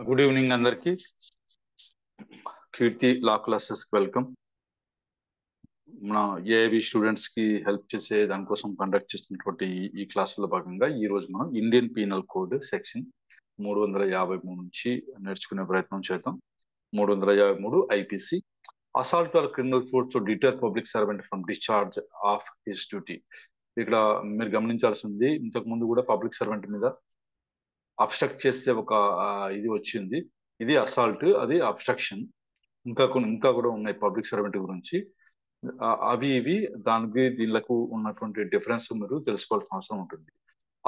Good evening అందరికి. కీర్తి లా classes కి welcome. మన ఏఐబి స్టూడెంట్స్ కి హెల్ప్ చేసే దానికోసం కండక్ట్ చేస్తున్నటువంటి ఈ క్లాసులో భాగంగా ఈ రోజు మనం ఇండియన్ పీనల్ కోడ్ సెక్షన్ 353 నుంచి నేర్చుకునే ప్రయత్నం చేద్దాం. 353 IPC assault or criminal force to deter public servant from discharge of his duty. ఇక్కడ మీరు గమనించాల్సింది, ఇంతకు ముందు కూడా పబ్లిక్ సర్వెంట్ మీద అబ్స్ట్రక్ట్ చేస్తే ఒక ఇది వచ్చింది. ఇది అసాల్ట్, అది అబ్స్ట్రక్షన్. ఇంకా కూడా ఉన్నాయి పబ్లిక్ సర్వెంట్ గురించి. అవి ఇవి దానికి దీనికి ఉన్నటువంటి డిఫరెన్స్ మీరు తెలుసుకోవాల్సిన అవసరం ఉంటుంది.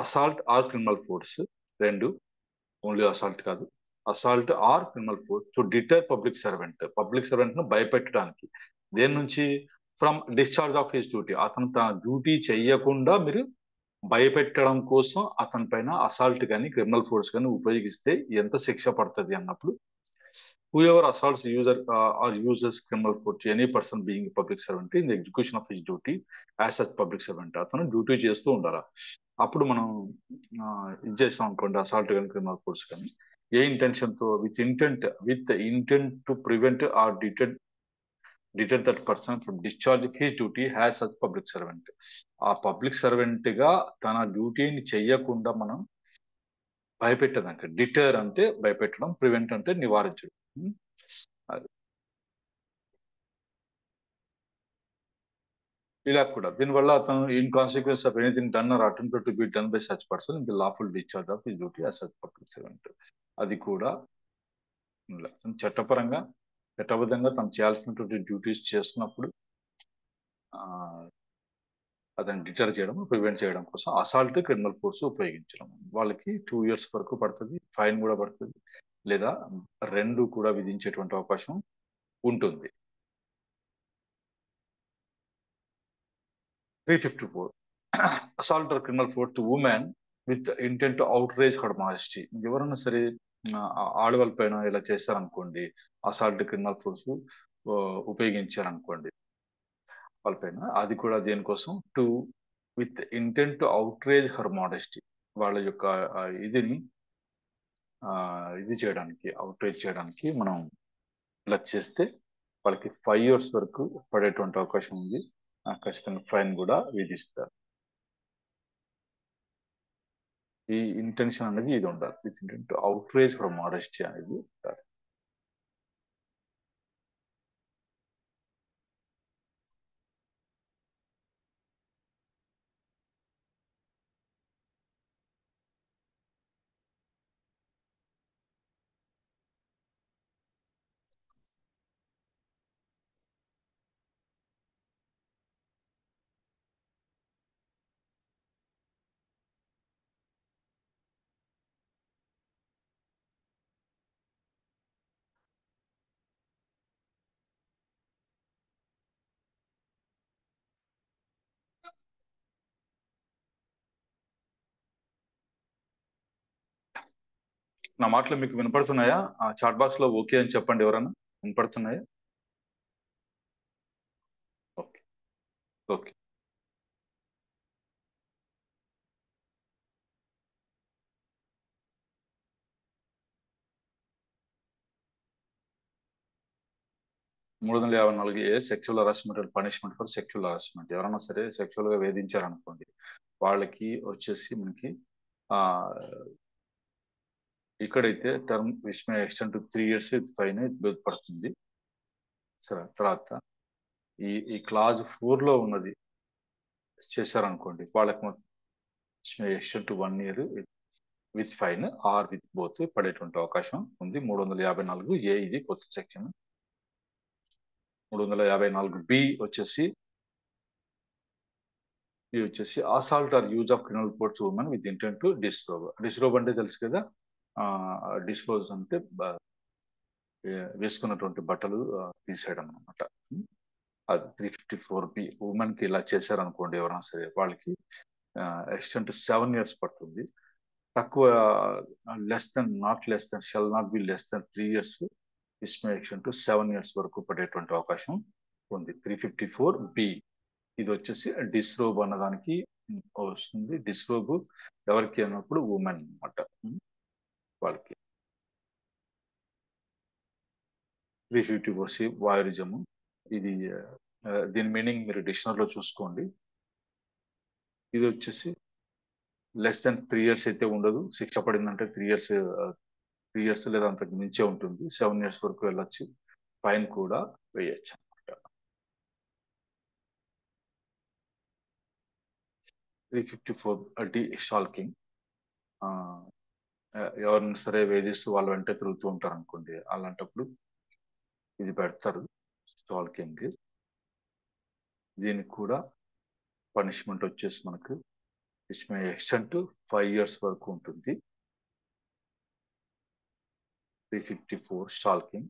అసాల్ట్ ఆర్ క్రిమినల్ ఫోర్స్ రెండు, ఓన్లీ అసాల్ట్ కాదు, assault or criminal force to deter public servant ను భయపెట్టడానికి. దేని నుంచి? From discharge of his duty, అతను తన డ్యూటీ చెయ్యకుండా మీరు భయపెట్టడం కోసం అతని పైన అసాల్ట్ కానీ క్రిమినల్ ఫోర్స్ కానీ ఉపయోగిస్తే ఎంత శిక్ష పడుతుంది అన్నప్పుడు, whoever assaults user or uses criminal force to any person being a public servant in the execution of his duty as such public servant, అతను డ్యూటీ చేస్తూ ఉండాలా. అప్పుడు మనం ఇది చేస్తాం అనుకోండి, అసాల్ట్ కానీ క్రిమినల్ ఫోర్స్ కానీ, ఏ ఇంటెన్షన్ తో? With intent to prevent or deter that person from discharge his duty has such public servant. ఆ పబ్లిక్ సర్వెంట్ గా తన డ్యూటీని చెయ్యకుండా మనం భయపెట్టదంటే, డిటర్ అంటే భయపెట్టడం, ప్రివెంట్ అంటే నివారించడం. అది ఇలా కూడా దీనివల్ల అతను in consequence of anything done or attempted to be done by such person in the lawful discharge of his duty as such public servant, అది కూడా చట్టపరంగా చట్టబద్ధంగా తను చేయాల్సినటువంటి డ్యూటీస్ చేస్తున్నప్పుడు అతన్ని డిటర్ చేయడం, ప్రివెంట్ చేయడం కోసం అసాల్ట్ క్రిమినల్ ఫోర్స్ ఉపయోగించడం. వాళ్ళకి 2 years వరకు పడుతుంది, ఫైన్ కూడా పడుతుంది, లేదా రెండు కూడా విధించేటువంటి అవకాశం ఉంటుంది. 354 assault or criminal force to women with intent to outrage her majesty. ఎవరైనా సరే ఆడవాళ్ళ పైన ఇలా చేస్తారనుకోండి, అసాల్ట్ క్రిమినల్ ఫోర్స్ ఉపయోగించారనుకోండి వాళ్ళపైన, అది కూడా దేనికోసం? To with intent to outrage her modesty, వాళ్ళ యొక్క ఇదిని ఇది చేయడానికి, అవుట్రేజ్ చేయడానికి మనం ఇలా చేస్తే వాళ్ళకి 5 years వరకు పడేటువంటి అవకాశం ఉంది. ఖచ్చితంగా ఫైన్ కూడా విధిస్తారు. ఈ ఇంటెన్షన్ అనేది ఇది ఉండాలి, with intent to outrage her modesty అనేది ఉండాలి. నా మాటలు మీకు వినపడుతున్నాయా? చాట్ బాక్స్ లో ఓకే అని చెప్పండి, ఎవరైనా వినపడుతున్నాయా? Okay okay. మూడు వందల 54A sexual harassment and punishment for sexual harassment. ఎవరైనా సరే సెక్షువల్ గా వేధించారనుకోండి, వాళ్ళకి వచ్చేసి మనకి ఆ ఇక్కడైతే term which may extend to 3 years fine పడుతుంది. సరే, తర్వాత ఈ క్లాజ్ 4 లో ఉన్నది చేశారనుకోండి, వాళ్ళకి extend to 1 year with fine or with both పడేటువంటి అవకాశం ఉంది. 354A ఇది కొత్త సెక్షన్. 354B వచ్చేసి ఇది వచ్చేసి assault or use of criminal force women with intent to disrobe. Disrobe అంటే తెలుసు కదా, డిస్పోజ్ అంటే వేసుకున్నటువంటి బట్టలు తీసేయడం అనమాట. అది 354B. ఉమెన్ కి ఇలా చేశారనుకోండి ఎవరైనా సరే, వాళ్ళకి ఎక్స్టెంట్ 7 years పడుతుంది. తక్కువ shall not be less than 3 years, which may extend to 7 years వరకు పడేటువంటి అవకాశం ఉంది. 354B ఇది వచ్చేసి డిస్రోబ్ అన్నదానికి వస్తుంది. డిస్రోబ్ ఎవరికి అన్నప్పుడు ఉమెన్ అన్నమాట, వాళ్ళకి. 354 వాయురిజము. ఇది దీని మీనింగ్ మీరు డిక్షనరీలో చూసుకోండి. ఇది వచ్చేసి లెస్ దాన్ 3 years అయితే ఉండదు. శిక్ష పడిందంటే 3 years, 3 years లేదా అంతకు మించే ఉంటుంది. 7 years వరకు వెళ్ళొచ్చు. ఫైన్ కూడా వేయచ్చు అనమాట. 354 స్టాల్కింగ్. ఎవరిని సరే వేధిస్తూ వాళ్ళ వెంటే తిరుగుతూ ఉంటారు అనుకోండి, అలాంటప్పుడు ఇది పెడతారు, స్టాల్కింగ్. దీనికి కూడా పనిష్మెంట్ వచ్చేసి మనకు which may extend to 5 years వరకు ఉంటుంది. 354 stalking.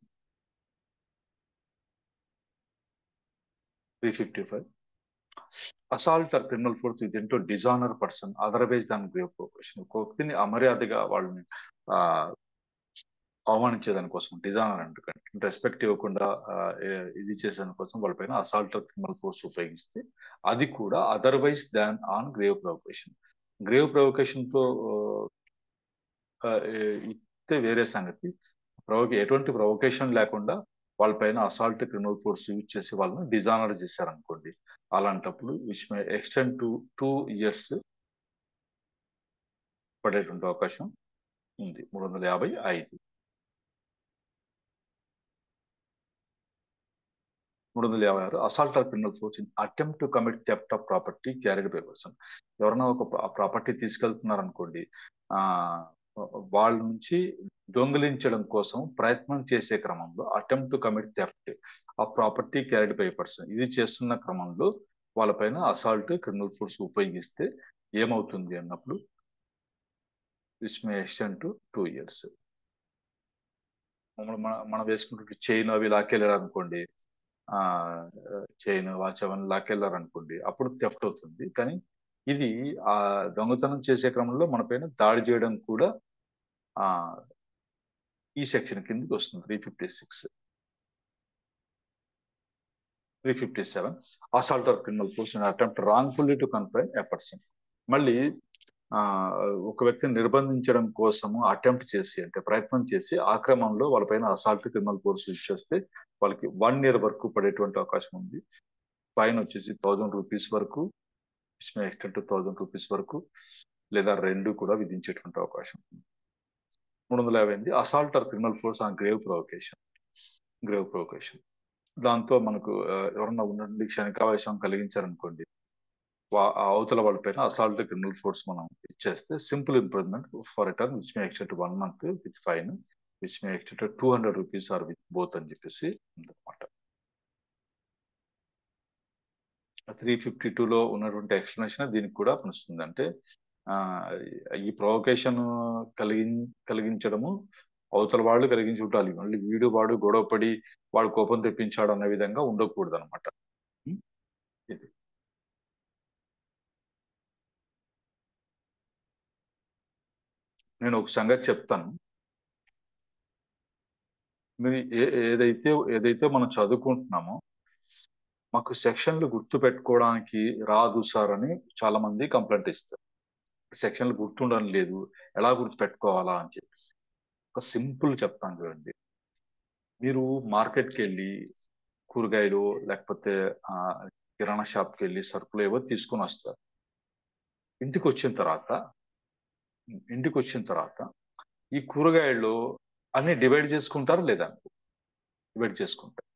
355 assault or criminal force with to dishonour person otherwise దాని గ్రేవ్ ప్రొవోకేషన్. ఒక వ్యక్తిని అమర్యాదగా వాళ్ళని ఆ, అవమానించేదాని కోసం, డిజానర్ అంటే రెస్పెక్ట్ ఇవ్వకుండా ఇది చేసేదాని కోసం వాళ్ళపైన అసాల్ట్ ఆర్ క్రిమినల్ ఫోర్స్ ఉపయోగిస్తే, అది కూడా otherwise than on grave provocation. Grave provocation తో ఇస్తే వేరే సంగతి. ఎటువంటి ప్రొవొకేషన్ లేకుండా వాళ్ళపైన అసాల్ట్ క్రిమినల్ ఫోర్స్ యూజ్ చేసి వాళ్ళని డిజానర్ చేశారనుకోండి, అలాంటప్పుడు which may extend to 2 years పడేటువంటి అవకాశం ఉంది. 355. 356 assault or criminal force in attempt to commit theft of property carried by person. ఎవరైనా ఒక ప్రాపర్టీ తీసుకెళ్తున్నారు అనుకోండి, ఆ వాళ్ళ నుంచి దొంగిలించడం కోసం ప్రయత్నం చేసే క్రమంలో అటెంప్ట్ టు కమిట్ థెఫ్ట్ ఆ ప్రాపర్టీ క్యారీడ్ బై పర్సన్ ఇది చేస్తున్న క్రమంలో వాళ్ళపైన అసాల్ట్ క్రిమినల్ ఫోర్స్ ఉపయోగిస్తే ఏమవుతుంది అన్నప్పుడు which may extend to 2 years. మనం వేసుకుంటే చైన్ అవి లాక్కెళ్ళారు అనుకోండి, ఆ చైన్ వాచ్ అవన్నీ లాక్కెళ్ళారు అనుకోండి, అప్పుడు థెఫ్ట్ అవుతుంది. కానీ ఇది ఆ దొంగతనం చేసే క్రమంలో మన పైన దాడి చేయడం కూడా ఆ ఈ సెక్షన్ కిందకి వస్తుంది. 356. 357 assault or criminal force in attempt wrongfully to confine a person. మళ్ళీ ఆ ఒక వ్యక్తిని నిర్బంధించడం కోసము అటెంప్ట్ చేసి, అంటే ప్రయత్నం చేసి ఆ క్రమంలో వాళ్ళపైన అసాల్ట్ క్రిమినల్ ఫోర్స్ యూజ్ చేస్తే వాళ్ళకి 1 year వరకు పడేటువంటి అవకాశం ఉంది. ఫైన్ వచ్చేసి 1000 rupees వరకు, ఎక్స్టెండ్ టు 1000 rupees వరకు, లేదా రెండు కూడా విధించేటువంటి అవకాశం ఉంది. 358 assault or criminal force on grave provocation. Grave provocation దాంతో మనకు ఎవరన్నా ఉండండి క్షణికావేశం కలిగించారనుకోండి, ఆ అవతల వాళ్ళ పైన అసాల్ట్ క్రిమినల్ ఫోర్స్ మనం ఇచ్చేస్తే simple improvement for return which may extend 1 month with fine which may extend 200 rupees or with both అని చెప్పేసి ఉందన్నమాట. 352లో ఉన్నటువంటి ఎక్స్ప్లెనేషన్ దీనికి కూడా పనిస్తుంది. అంటే ఆ ఈ ప్రొవొకేషన్ కలిగి కలిగించడము అవతల వాళ్ళు కలిగించి ఉండాలి, మళ్ళీ వీడు వాడు గొడవపడి వాడు కోపం తెప్పించాడు అన్న విధంగా ఉండకూడదు అనమాట. ఇది నేను ఒక సంగతి చెప్తాను. మీరు ఏదైతే మనం చదువుకుంటున్నామో మాకు సెక్షన్లు గుర్తు పెట్టుకోవడానికి రాదు సార్ అని చాలా మంది కంప్లైంట్ ఇస్తారు. సెక్షన్లు గుర్తుండడం లేదు, ఎలా గుర్తు పెట్టుకోవాలా అని చెప్పేసి ఒక సింపుల్ చెప్తాను చూడండి. మీరు మార్కెట్కి వెళ్ళి కూరగాయలు లేకపోతే ఆ కిరాణా షాప్కి వెళ్ళి సరుకులు ఏవో తీసుకొని వస్తారు. ఇంటికి వచ్చిన తర్వాత ఇంటికి వచ్చిన తర్వాత ఈ కూరగాయలు అన్ని డివైడ్ చేసుకుంటారు లేదా? డివైడ్ చేసుకుంటారు.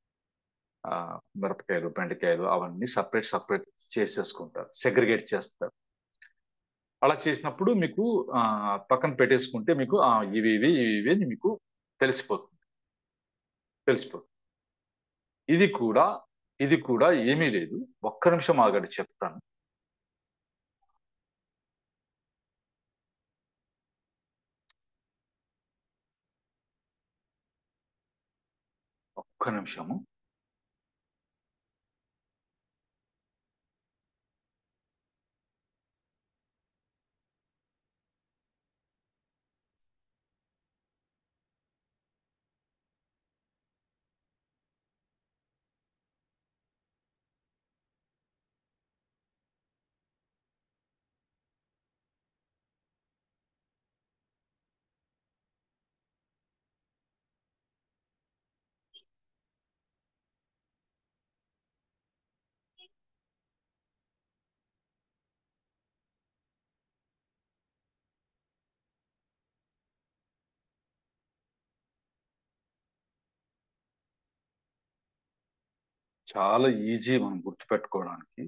ఆ మిరపకాయలు, బెండకాయలు అవన్నీ సపరేట్ సపరేట్ చేసేసుకుంటారు, సెగ్రిగేట్ చేస్తారు. అలా చేసినప్పుడు మీకు పక్కన పెట్టేసుకుంటే మీకు ఇవి అని మీకు తెలిసిపోతుంది. తెలిసిపోతుంది. ఇది కూడా ఇది కూడా ఏమీ లేదు. ఒక్క నిమిషం ఆగండి చెప్తాను. ఒక్క నిమిషము. చాలా ఈజీ మనం గుర్తుపెట్టుకోవడానికి.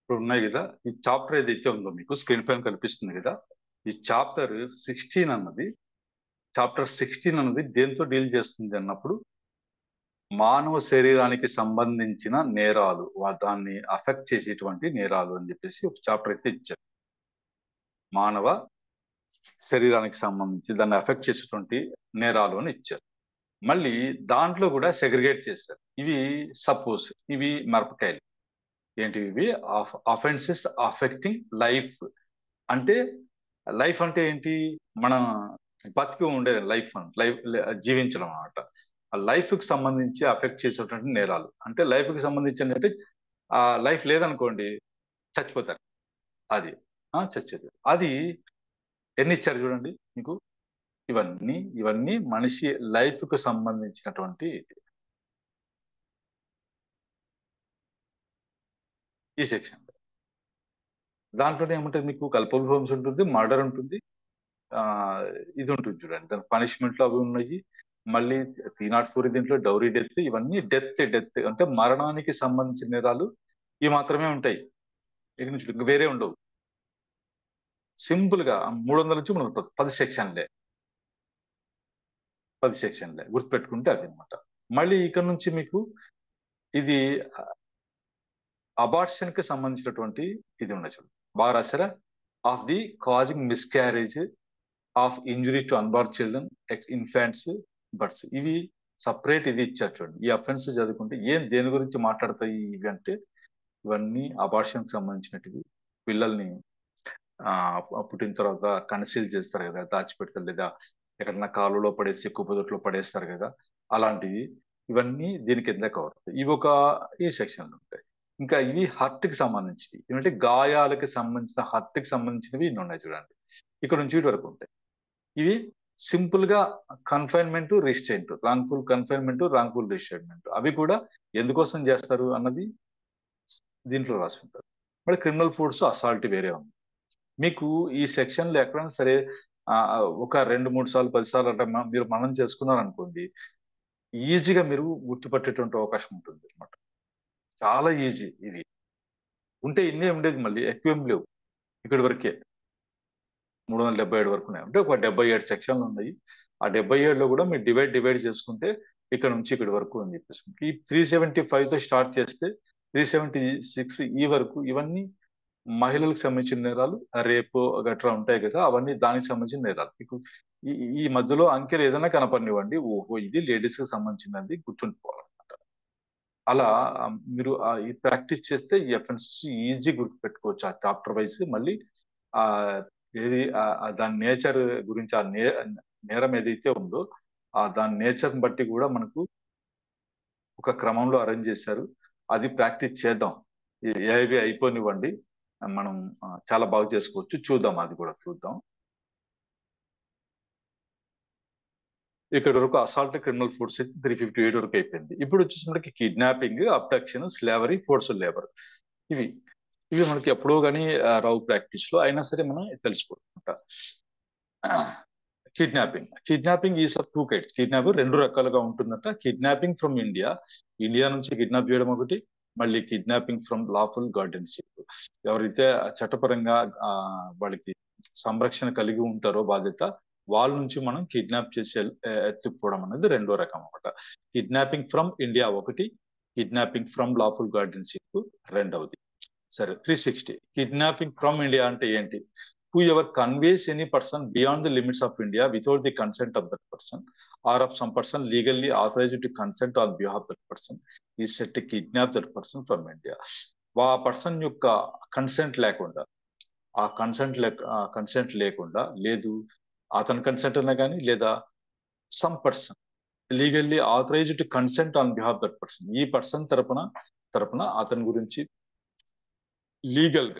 ఇప్పుడు ఉన్నాయి కదా, ఈ చాప్టర్ ఏదైతే ఉందో మీకు స్క్రీన్ పైన కనిపిస్తుంది కదా, ఈ చాప్టర్ 16 అన్నది దేంతో డీల్ చేస్తుంది అన్నప్పుడు, మానవ శరీరానికి సంబంధించిన నేరాలు, దాన్ని అఫెక్ట్ చేసేటువంటి నేరాలు అని చెప్పేసి ఒక చాప్టర్ అయితే ఇచ్చారు. మానవ శరీరానికి సంబంధించి దాన్ని అఫెక్ట్ చేసేటువంటి నేరాలు అని ఇచ్చారు. మళ్ళీ దాంట్లో కూడా సెగ్రిగేట్ చేశారు. ఇవి సపోజ్ ఇవి మిరపకాయలు ఏంటి, ఇవి అఫెన్సెస్ అఫెక్టింగ్ లైఫ్. అంటే లైఫ్ అంటే ఏంటి, మన బతికి ఉండేది లైఫ్, లైఫ్ జీవించడం అన్నమాట. ఆ లైఫ్ కి సంబంధించి అఫెక్ట్ చేసేటువంటి నేరాలు, అంటే లైఫ్ కి సంబంధించి అంటే ఆ లైఫ్ లేదనుకోండి చచ్చిపోతారు. అది చచ్చేది. అది ఎన్ని ఇచ్చారు చూడండి మీకు. ఇవన్నీ మనిషి లైఫ్ కు సంబంధించినటువంటి ఈ సెక్షన్. దాంట్లోనే ఏముంటుంది మీకు, కల్పల్ హోమ్స్ ఉంటుంది, మర్డర్ ఉంటుంది, ఆ ఇది ఉంటుంది చూడండి, దాని పనిష్మెంట్లు అవి ఉన్నాయి. మళ్ళీ 304 దీంట్లో డౌరీ డెత్, ఇవన్నీ డెత్ అంటే మరణానికి సంబంధించిన నేరాలు ఇవి మాత్రమే ఉంటాయి. ఇక నుంచి ఇంక వేరే ఉండవు. సింపుల్ గా 300 నుంచి 310 10 సెక్షన్లే గుర్తుపెట్టుకుంటే అది అనమాట. మళ్ళీ ఇక్కడ నుంచి మీకు ఇది అబార్షన్ కి సంబంధించినటువంటి ఇది ఉన్నది చూడండి, బాగా రాశారా, of the causing miscarriage of injury to unborn children, infants, birds. ఇవి సపరేట్ ఇది ఇచ్చారు చూడండి. ఈ అఫెన్స్ చదువుకుంటే దేని గురించి మాట్లాడతాయి ఇవి అంటే, ఇవన్నీ అబార్షన్ కి సంబంధించినటివి. పిల్లల్ని పుట్టిన తర్వాత కన్సీల్ చేస్తారు కదా, దాచిపెడతారు, లేదా ఎక్కడన్నా కాలువలో పడేసి కుప్పదొట్లో పడేస్తారు కదా, అలాంటివి. ఇవన్నీ దీని కింద కవర్ అవుతాయి. ఇవి ఒక ఈ సెక్షన్ లో ఉంటాయి. ఇంకా ఇవి హర్ట్ కి సంబంధించినవి, ఏమంటే గాయాలకు సంబంధించిన హర్ట్ కి సంబంధించినవి ఇన్ని ఉన్నాయి చూడండి. ఇక్కడ నుంచి వీటి వరకు ఉంటాయి. ఇవి సింపుల్ గా confinement, restraint, wrongful confinement, wrongful restrainment, అవి కూడా ఎందుకోసం చేస్తారు అన్నది దీంట్లో రాసి ఉంటారు. మరి క్రిమినల్ ఫోర్స్ అసాల్ట్ వేరే ఉంది. మీకు ఈ సెక్షన్ లో ఎక్కడైనా సరే ఆ, ఒక 2-3 సార్లు 10 సార్లు అట్లా మీరు మనం చేసుకున్నారు అనుకోండి, ఈజీగా మీరు గుర్తుపట్టేటువంటి అవకాశం ఉంటుంది అనమాట. చాలా ఈజీ ఇది. ఉంటే ఇన్నే ఉండేది, మళ్ళీ ఎక్కువ ఏం లేవు. ఇక్కడి వరకే 377 వరకు ఉన్నాయి. అంటే ఒక 77 సెక్షన్లు ఉన్నాయి. ఆ 77లో కూడా మీరు డివైడ్ చేసుకుంటే ఇక్కడ నుంచి ఇక్కడి వరకు అని చెప్పేసి, ఈ 375తో స్టార్ట్ చేస్తే 376 ఈ వరకు ఇవన్నీ మహిళలకు సంబంధించిన నేరాలు, రేపు గట్రా ఉంటాయి కదా, అవన్నీ దానికి సంబంధించిన నేరాలు. మీకు ఈ ఈ మధ్యలో అంకెలు ఏదైనా కనపడినివ్వండి, ఓహో ఇది లేడీస్ కి సంబంధించినది గుర్తుండిపోవాలన్నమాట. అలా మీరు ఈ ప్రాక్టీస్ చేస్తే ఈ అఫెన్సెస్ ఈజీ గుర్తుపెట్టుకోవచ్చు ఆ చాప్టర్ వైజ్. మళ్ళీ ఆ ఏది దాని నేచర్ గురించి, నేరం ఏదైతే ఉందో దాని నేచర్ బట్టి కూడా మనకు ఒక క్రమంలో అరేంజ్ చేశారు. అది ప్రాక్టీస్ చేద్దాం. ఏవి అయిపోనివ్వండి, మనం చాలా బాగా చేసుకోవచ్చు. చూద్దాం, అది కూడా చూద్దాం. ఇక్కడ వరకు అసాల్ట్ క్రిమినల్ ఫోర్స్ అయితే 358 వరకు అయిపోయింది. ఇప్పుడు వచ్చేసి మనకి kidnapping, abduction, slavery, forced labour. ఇవి ఇవి మనకి ఎప్పుడో కానీ రావు ప్రాక్టీస్ లో, అయినా సరే మనం తెలుసుకోవాలన్నమాట. Kidnapping is of two kinds. Kidnapping రెండు రకాలుగా ఉంటుందంట. కిడ్నాపింగ్ ఫ్రమ్ ఇండియా, ఇండియా నుంచి కిడ్నాప్ చేయడం ఒకటి. మళ్ళీ కిడ్నాపింగ్ ఫ్రమ్ లాఫుల్ గార్డెన్షిప్, ఎవరైతే చట్టపరంగా వాళ్ళకి సంరక్షణ కలిగి ఉంటారో బాధ్యత, వాళ్ళ నుంచి మనం కిడ్నాప్ చేసి ఎత్తుకుపోవడం అనేది రెండో రకం అనమాట. కిడ్నాపింగ్ ఫ్రమ్ ఇండియా ఒకటి, కిడ్నాపింగ్ ఫ్రమ్ లాఫుల్ గార్డియన్షిప్ రెండవది. సరే, 360 కిడ్నాపింగ్ ఫ్రమ్ ఇండియా అంటే ఏంటి? Whoever conveys any person beyond the limits of India without the consent of that person or of some person legally authorised to consent on behalf of that person is said to kidnap that person from India. ఆ పర్సన్ యొక్క consent లేకుండా, ఆ consent లేకుండా, లేదు అతని consent అన్నా కానీ, లేదా some person legally authorised to consent on behalf that person, ఈ పర్సన్ తరపున అతని గురించి లీగల్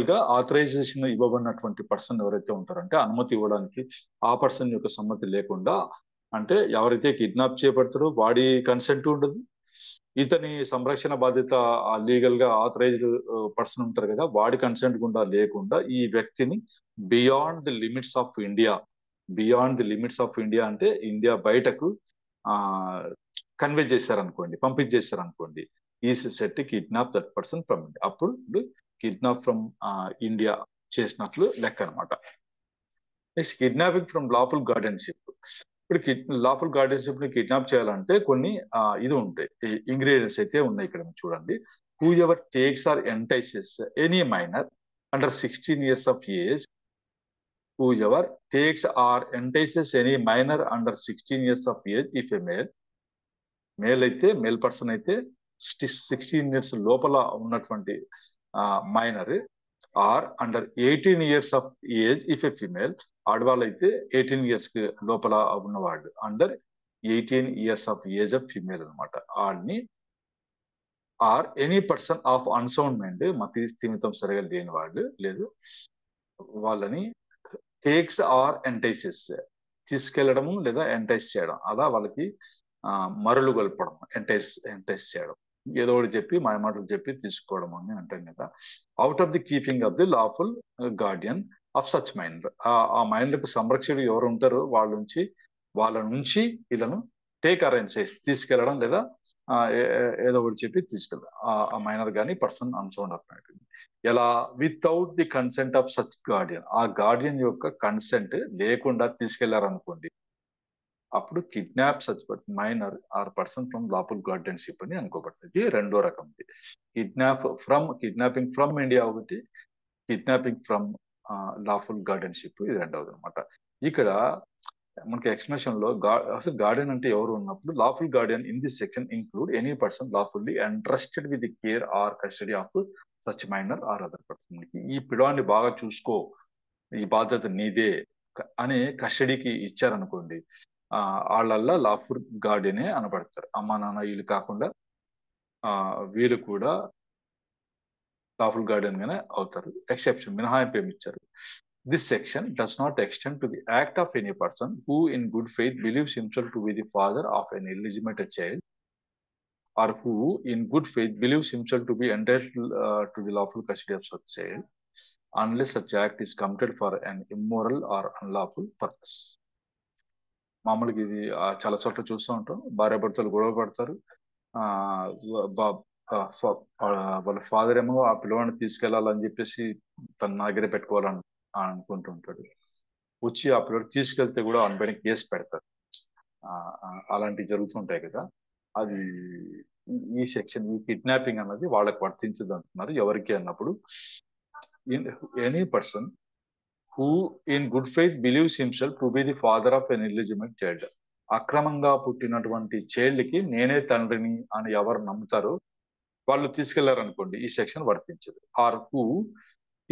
గా ఆథరైజేషన్ ఇవ్వబడినటువంటి పర్సన్ ఎవరైతే ఉంటారంటే, అనుమతి ఇవ్వడానికి ఆ పర్సన్ యొక్క సమ్మతి లేకుండా, అంటే ఎవరైతే కిడ్నాప్ చేయబడతాడో వాడి కన్సెంట్ ఉండదు, ఇతని సంరక్షణ బాధ్యత ఆ లీగల్ గా ఆథరైజ్డ్ పర్సన్ ఉంటారు కదా, వాడి కన్సెంట్ గుండా లేకుండా ఈ వ్యక్తిని beyond the limits of India, అంటే ఇండియా బయటకు ఆ కన్వే చేశారనుకోండి, పంపించేశారనుకోండి, is said kidnap that person from India. అప్పుడు కిడ్నాప్ ఫ్రమ్ ఇండియా చేసినట్లు లెక్క అనమాట. Next kidnapping from lawful guardianship. ఇప్పుడు లాఫుల్ గార్డియన్షిప్ ని కిడ్నాప్ చేయాలంటే కొన్ని ఇది ఉంటాయి, ఇంగ్రీడియంట్స్ అయితే ఉన్నాయి ఇక్కడ చూడండి. Whoever takes or entices any minor under 16 years of age, whoever takes or entices any minor under 16 years of age, if a male person అయితే 16 years లోపల ఉన్నటువంటి minor, or under 18 years of age if a female, ఆడవాళ్ళు అయితే 18 years కి లోపల ఉన్నవాళ్ళు, అండర్ 18 years of age of female అనమాట. ఆడిని or any person of unsound mind, మతి స్థిమితం సరిగా లేని వాళ్ళు, లేదు వాళ్ళని టేక్స్ ఆర్ ఎంటైసెస్ తీసుకెళ్లడము లేదా ఎంటైస్ చేయడం, అలా వాళ్ళకి మరలు గొల్పడం, ఎంటైస్ చేయడం, ఏదో ఒకటి చెప్పి మాయమాటలు చెప్పి తీసుకోవడం అని అంటాం కదా. Out of the keeping of the lawful Guardian of such mind, ఆ మైండ్లకు సంరక్షకుడు ఎవరు ఉంటారో వాళ్ళ నుంచి వీళ్ళను టేక్ అరేంజ్ చేసి తీసుకెళ్లడం, లేదా ఏదో ఒకటి చెప్పి తీసుకెళ్ళడం, ఆ మైనర్ కానీ పర్సన్ అన్సౌండ్ అన్నట్టు. ఎలా? Without the consent of such guardian, ఆ గార్డియన్ యొక్క కన్సెంట్ లేకుండా తీసుకెళ్లారనుకోండి, అప్పుడు kidnap such minor or person from lawful guardianship అని అనుకోబడుతుంది. రెండో రకం కిడ్నాపింగ్ ఫ్రమ్ ఇండియా ఒకటి, కిడ్నాపింగ్ ఫ్రమ్ లాఫుల్ గార్డియన్షిప్ ఇది రెండవది అనమాట. ఇక్కడ మనకి ఎక్స్ప్లెనేషన్ లో అసలు గార్డియన్ అంటే ఎవరు ఉన్నప్పుడు, lawful guardian in this section include any person lawfully entrusted with the care or custody of such minor or other person. ఈ పిల్లాన్ని బాగా చూసుకో, ఈ బాధ్యత నీదే అని కస్టడీకి ఇచ్చారనుకోండి, వాళ్ళల్లా లాఫుల్ గార్డియనే అనబడతారు. అమ్మా నాన్న వీళ్ళు కాకుండా వీళ్ళు కూడా లాఫుల్ గార్డియన్ గానే అవుతారు. ఎక్సెప్షన్, మినహాయింపు ఏమి ఇచ్చారు? This section does not extend to the act of any person who in good faith believes himself to be the father of an illegitimate child, or who in good faith believes himself to be entitled to the lawful custody of such child, unless such act is committed for an immoral or unlawful purpose. మామూలుగా ఇది చాలా చోట్ల చూస్తూ ఉంటాం, భార్యాభర్తలు గొడవ పడతారు, వాళ్ళ ఫాదర్ ఏమో ఆ పిల్లవాడిని తీసుకెళ్లాలని చెప్పేసి తన దగ్గరే పెట్టుకోవాలని అనుకుంటుంటాడు, వచ్చి ఆ పిల్లడు తీసుకెళ్తే కూడా ఆయన పైన కేసు పెడతారు. అలాంటివి జరుగుతుంటాయి కదా. అది ఈ సెక్షన్, ఈ కిడ్నాపింగ్ అన్నది వాళ్ళకి వర్తించదు అంటున్నారు. ఎవరికి అన్నప్పుడు, any person who in good faith believes himself to be the father of an illegitimate child, అక్రమంగా పుట్టినటువంటి చైల్డ్కి నేనే తండ్రిని అని ఎవరు నమ్ముతారో వాళ్ళు తీసుకెళ్లారనుకోండి, ఈ సెక్షన్ వర్తించదు. Or who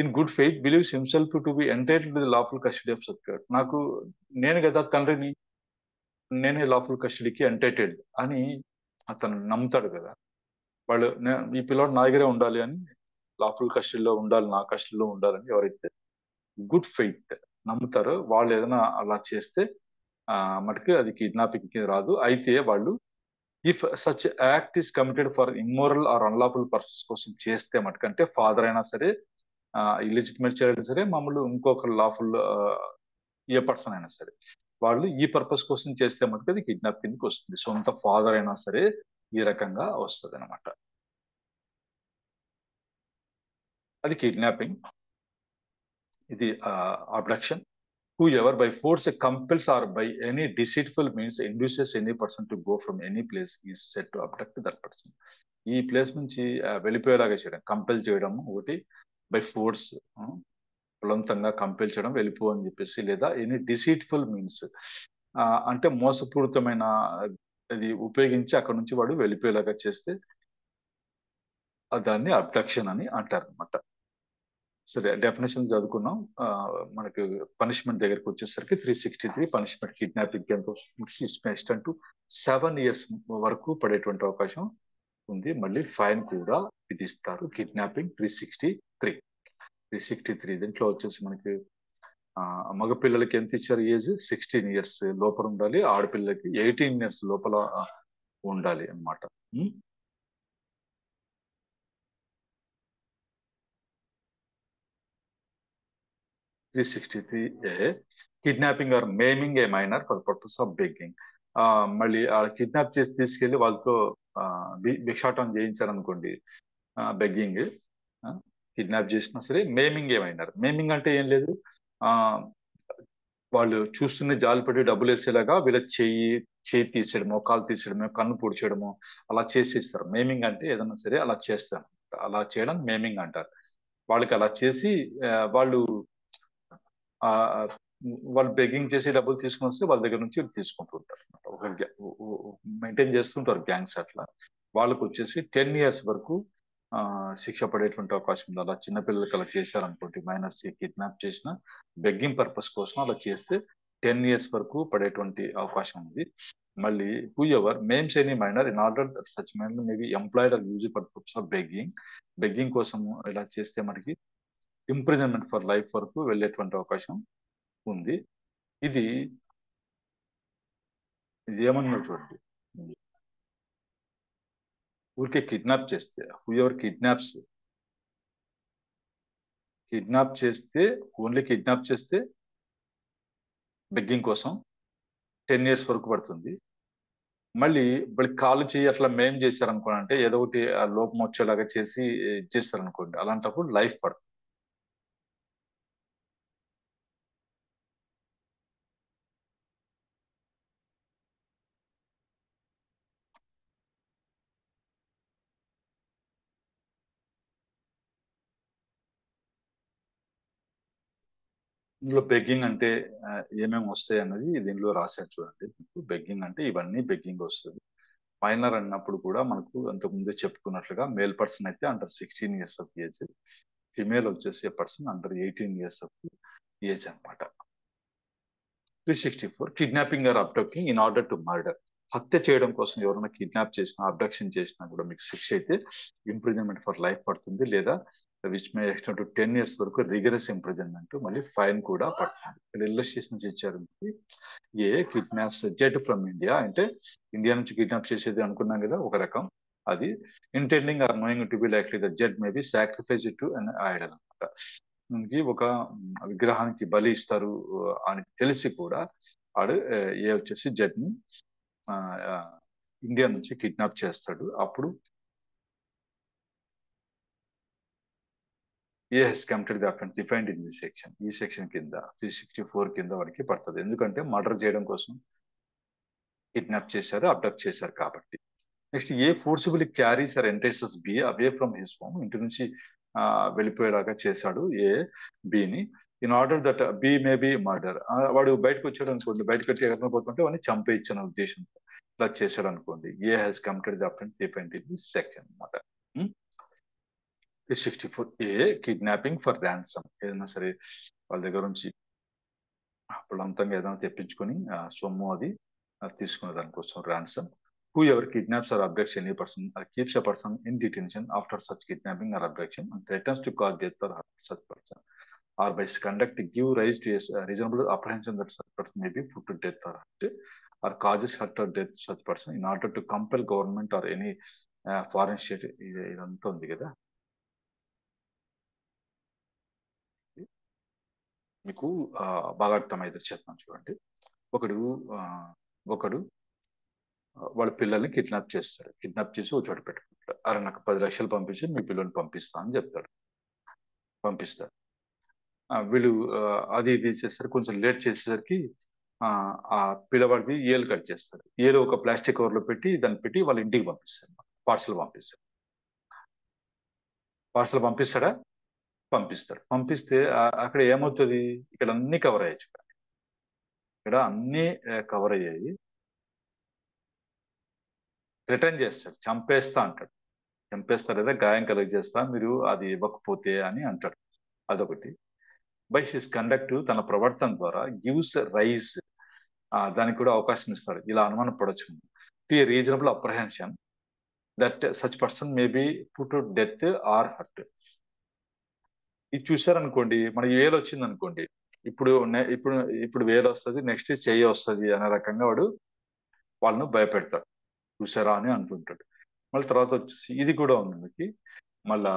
in good faith believes himself to be entitled to the lawful custody of such child, నాకు నేను కదా తండ్రిని, నేనే లాఫుల్ కస్టడీకి ఎంటైటిల్డ్ అని అతను నమ్ముతాడు కదా, వాళ్ళు ఈ పిల్లోడు నా దగ్గరే ఉండాలి అని, లాఫుల్ కస్టడీలో ఉండాలి, నా కస్టడీలో ఉండాలని ఎవరైతే గుడ్ ఫెయిత్ నమ్ముతారో వాళ్ళు ఏదైనా అలా చేస్తే మటుకు అది కిడ్నాపింగ్ కి రాదు. అయితే వాళ్ళు if such act is committed for immoral or unlawful purpose కోసం చేస్తే మటుకంటే, ఫాదర్ అయినా సరే, ఇల్లిజిటిమేట్ చైల్డ్ సరే, మామూలు ఇంకొక లాఫుల్ ఏ పర్సన్ అయినా సరే, వాళ్ళు ఈ పర్పస్ కోసం చేస్తే మటుకు అది కిడ్నాప్ కిందకి వస్తుంది. సొంత ఫాదర్ అయినా సరే ఈ రకంగా వస్తుంది అనమాట. అది కిడ్నాపింగ్. ఇది abduction, whoever by force compels or by any deceitful means induces any person to go from any place is said to abduct that person. ఈ ప్లేస్ నుంచి వెళ్ళిపోయేలాగా చేయడం, కంపెల్ చేయడం ఒకటి, బై ఫోర్స్ బలవంతంగా కంపెల్ చేయడం వెళ్ళిపో అని చెప్పేసి, లేదా ఎనీ డిసీట్ఫుల్ మీన్స్ అంటే మోసపూరితమైన అది ఉపయోగించి అక్కడ నుంచి వాడు వెళ్ళిపోయేలాగా చేస్తే దాన్ని అబ్డక్షన్ అని అంటారు అనమాట. సరే, డెఫినేషన్ చదువుకున్నాం. మనకి పనిష్మెంట్ దగ్గరికి వచ్చేసరికి 363 పనిష్మెంట్ కిడ్నాపింగ్ ఎంత ఎక్స్టెండ్ టు 7 years వరకు పడేటువంటి అవకాశం ఉంది. మళ్ళీ ఫైన్ కూడా విధిస్తారు. కిడ్నాపింగ్ 363 దీంట్లో వచ్చేసి మనకి మగపిల్లలకి ఎంత ఇచ్చారు ఏజ్? 16 years లోపల ఉండాలి. ఆడపిల్లలకి 18 years లోపల ఉండాలి అన్నమాట. 363A kidnapping or maiming a minor for purpose of begging. మళ్ళీ కిడ్నాప్ చేసి తీసుకెళ్లి వాళ్ళతో భిక్షాటం చేయించారనుకోండి, బెగ్గింగ్ కిడ్నాప్ చేసినా సరే. మేమింగ్ ఏ మైనర్, మేమింగ్ అంటే ఏం లేదు, వాళ్ళు చూస్తున్న జాలిపడి డబ్బులు వేసేలాగా వీళ్ళ చేయి తీసేయడమో, కాలు తీసేయడమో, కన్ను పొడిచేయడమో అలా చేసేస్తారు. మేమింగ్ అంటే ఏదన్నా సరే అలా చేస్తాను, అలా చేయడం మేమింగ్ అంటారు. వాళ్ళకి అలా చేసి వాళ్ళు వాళ్ళు బెగ్గింగ్ చేసి డబ్బులు తీసుకొని వస్తే వాళ్ళ దగ్గర నుంచి తీసుకుంటూ ఉంటారు అనమాట. ఒక మెయింటైన్ చేస్తుంటారు గ్యాంగ్స్. అట్లా వాళ్ళకు వచ్చేసి 10 years వరకు శిక్ష పడేటువంటి అవకాశం ఉంది. అలా చిన్నపిల్లలకి అలా చేశారనుకోండి, మైనర్స్ కిడ్నాప్ చేసిన బెగ్గింగ్ పర్పస్ కోసం అలా చేస్తే 10 years వరకు పడేటువంటి అవకాశం ఉంది. మళ్ళీ whoever maims any minor in order that such minor may be employed or use for purpose of begging కోసం ఇలా చేస్తే మనకి ఇంప్రిజన్మెంట్ ఫర్ లైఫ్ వరకు వెళ్ళేటువంటి అవకాశం ఉంది. ఇది ఏమన్నా చూడండి, ఊరికే కిడ్నాప్ చేస్తే, హూ ఎవర్ కిడ్నాప్ చేస్తే, ఓన్లీ కిడ్నాప్ చేస్తే బెగ్గింగ్ కోసం 10 years వరకు పడుతుంది. మళ్ళీ వాళ్ళకి కాలు చేయి అట్లా మేం చేశారనుకోండి, అంటే ఏదో ఒకటి లోపం వచ్చేలాగా చేసి చేస్తారనుకోండి, అలాంటప్పుడు లైఫ్ పడుతుంది. ఇందులో బెగ్గింగ్ అంటే ఏమేమి వస్తాయి అన్నది దీనిలో రాశారు చూడండి. బెగ్గింగ్ అంటే ఇవన్నీ బెగ్గింగ్ వస్తుంది. మైనర్ అన్నప్పుడు కూడా మనకు అంతకుముందే చెప్పుకున్నట్లుగా మేల్ పర్సన్ అయితే under 16 years of age, female వచ్చేసి person under 18 years of age అనమాట. 364 kidnapping or abducting in order to murder. హత్య చేయడం కోసం ఎవరైనా కిడ్నాప్ చేసినా, అబ్డక్షన్ చేసినా కూడా మీకు శిక్ష అయితే ఇంప్రిజన్మెంట్ ఫర్ లైఫ్ పడుతుంది, లేదా which may extend to 10 years వరకు రిగరస్ ఇంప్రిజన్మెంట్, మళ్ళీ ఫైన్ కూడా పడుతుంది. ఇక్కడ ఇల్లస్ట్రేషన్స్ ఇచ్చారు. A kidnaps Z from India అంటే ఇండియా నుంచి కిడ్నాప్ చేసేది అనుకున్నాం కదా ఒక రకం, అది intending or knowing to be likely the Z may be sacrifice to an idol అనమాట. ఒక విగ్రహానికి బలి ఇస్తారు అని తెలిసి కూడా వాడు వచ్చేసి జడ్ ని ఇండియా నుంచి కిడ్నాప్ చేస్తాడు. అప్పుడు A has committed the offence defined in the section, ఈ సెక్షన్ కింద 364 కింద వాడికి పడుతుంది. ఎందుకంటే మర్డర్ చేయడం కోసం కిడ్నాప్ చేశారు, అబ్డక్ట్ చేశారు కాబట్టి. Next A forcibly carries or entices B away from his home, ఇంటి నుంచి వెళ్ళిపోయేలాగా చేశాడు ఏ బిని, in order that B may be murder. వాడు బయటకు వచ్చాడు అనుకోండి, బయటకు వచ్చి ఎక్కడ పోతుంటే వాడిని చంపేయించిన ఉద్దేశంతో ఇలా చేశాడు అనుకోండి, ఏ has committed the offence defined in this section అనమాట. 364A కిడ్నాపింగ్ ఫర్ ర్యాన్సమ్, ఏదైనా సరే వాళ్ళ దగ్గర నుంచి బలవంతంగా ఏదైనా తెప్పించుకొని సొమ్ము అది తీసుకునే దానికోసం ransom. Who ever kidnaps or abducts any person or keeps a person in detention after such kidnapping or abduction and threatens to cause death or hurt such person, or by his conduct give rise to a reasonable apprehension that such person may be put to death or hurt, or causes hurt or death to such person in order to compel government or any foreign state. ఇదంతా ఉంది కదా మీకు, బాగా అర్థమైతే చెప్తాను చూడండి. ఒకడు వాళ్ళ పిల్లల్ని కిడ్నాప్ చేస్తాడు, కిడ్నాప్ చేసి ఒక చోట పెట్టుకుంటాడు. అరే నాకు 10 లక్షలు పంపించి మీ పిల్లల్ని పంపిస్తా అని చెప్తాడు, పంపిస్తాడు. వీళ్ళు అది ఇది చేస్తారు, కొంచెం లేట్ చేసేసరికి ఆ పిల్లవాడికి ఏలు కట్ చేస్తారు. ఏలు ఒక ప్లాస్టిక్ కవర్లో పెట్టి దాన్ని పెట్టి వాళ్ళ ఇంటికి పంపిస్తారు. పార్సల్ పంపిస్తారు. పార్సల్ పంపిస్తాడా? పంపిస్తారు. పంపిస్తే అక్కడ ఏమవుతుంది? ఇక్కడ అన్ని కవర్ అయ్యాయి. ఇక్కడ అన్ని కవర్ అయ్యాయి. రిటర్న్ చేస్తాడు, చంపేస్తా అంటాడు. చంపేస్తా లేదా గాయం కలుగజేస్తా మీరు అది ఇవ్వకపోతే అని అంటాడు. అదొకటి. బై హిస్ కండక్ట్, తన ప్రవర్తన ద్వారా గివ్స్ రైజ్, దానికి కూడా అవకాశం ఇస్తాడు. ఇలా అనుమానం పడవచ్చు to a reasonable apprehension that such person may be put to death or hurt. ఇది చూసారనుకోండి, మనకి వేలు వచ్చింది అనుకోండి, ఇప్పుడు ఇప్పుడు ఇప్పుడు వేలు వస్తుంది, నెక్స్ట్ చెయ్యి వస్తుంది అనే రకంగా వాడు వాళ్ళను భయపెడతాడు. చూసారా అని అంటుంటాడు. మళ్ళీ తర్వాత వచ్చేసి ఇది కూడా ఉంది మనకి. మళ్ళా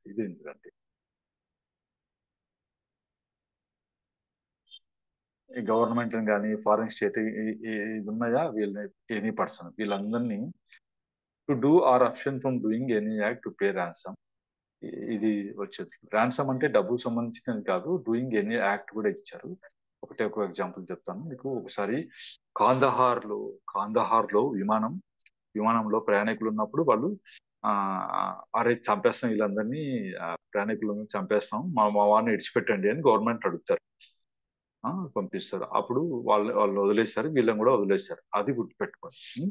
ఇది ఏంటంటే ఈ గవర్నమెంట్ కానీ ఫారిన్ స్టేట్ ఇది ఉన్నాయా, వీళ్ళని ఎనీ పర్సన్ వీళ్ళందరినీ to do or abstain from doing any act to pay ransom. ఇది వచ్చేది ర్యాన్సమ్ అంటే డబ్బు సంబంధించినది కాదు, డూయింగ్ ఎనీ యాక్ట్ కూడా ఇచ్చారు. ఒక ఎగ్జాంపుల్ చెప్తాను మీకు. ఒకసారి కాందహార్లో విమానంలో ప్రయాణికులు ఉన్నప్పుడు వాళ్ళు ఆ అరే చంపేస్తాం వీళ్ళందరినీ, ప్రయాణికులను చంపేస్తాం, మా వాడిని విడిచిపెట్టండి అని గవర్నమెంట్ అడుగుతారు. పంపిస్తారు. అప్పుడు వాళ్ళు వదిలేస్తారు, వీళ్ళని కూడా వదిలేస్తారు. అది గుర్తుపెట్టుకోండి.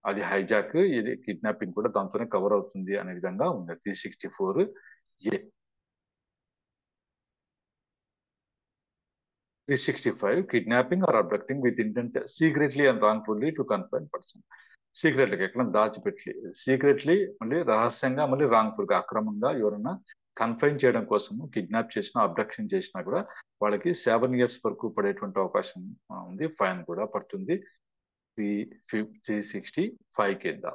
అది హైజాక్, ఇది కిడ్నాపింగ్ కూడా దాంతోనే కవర్ అవుతుంది అనే విధంగా ఉంది 364A. 365 kidnapping or abducting with intent secretly and wrongfully to confine person. Secretly ఎక్కడ దాచిపెట్టి, సీక్రెట్లీ మళ్ళీ రహస్యంగా, మళ్ళీ రాంగ్ఫుల్ గా అక్రమంగా ఎవరైనా కన్ఫైన్ చేయడం కోసము కిడ్నాప్ చేసినా అబ్డక్షన్ చేసినా కూడా వాళ్ళకి 7 years వరకు పడేటువంటి అవకాశం ఉంది. ఫైన్ కూడా పడుతుంది 365 కింద.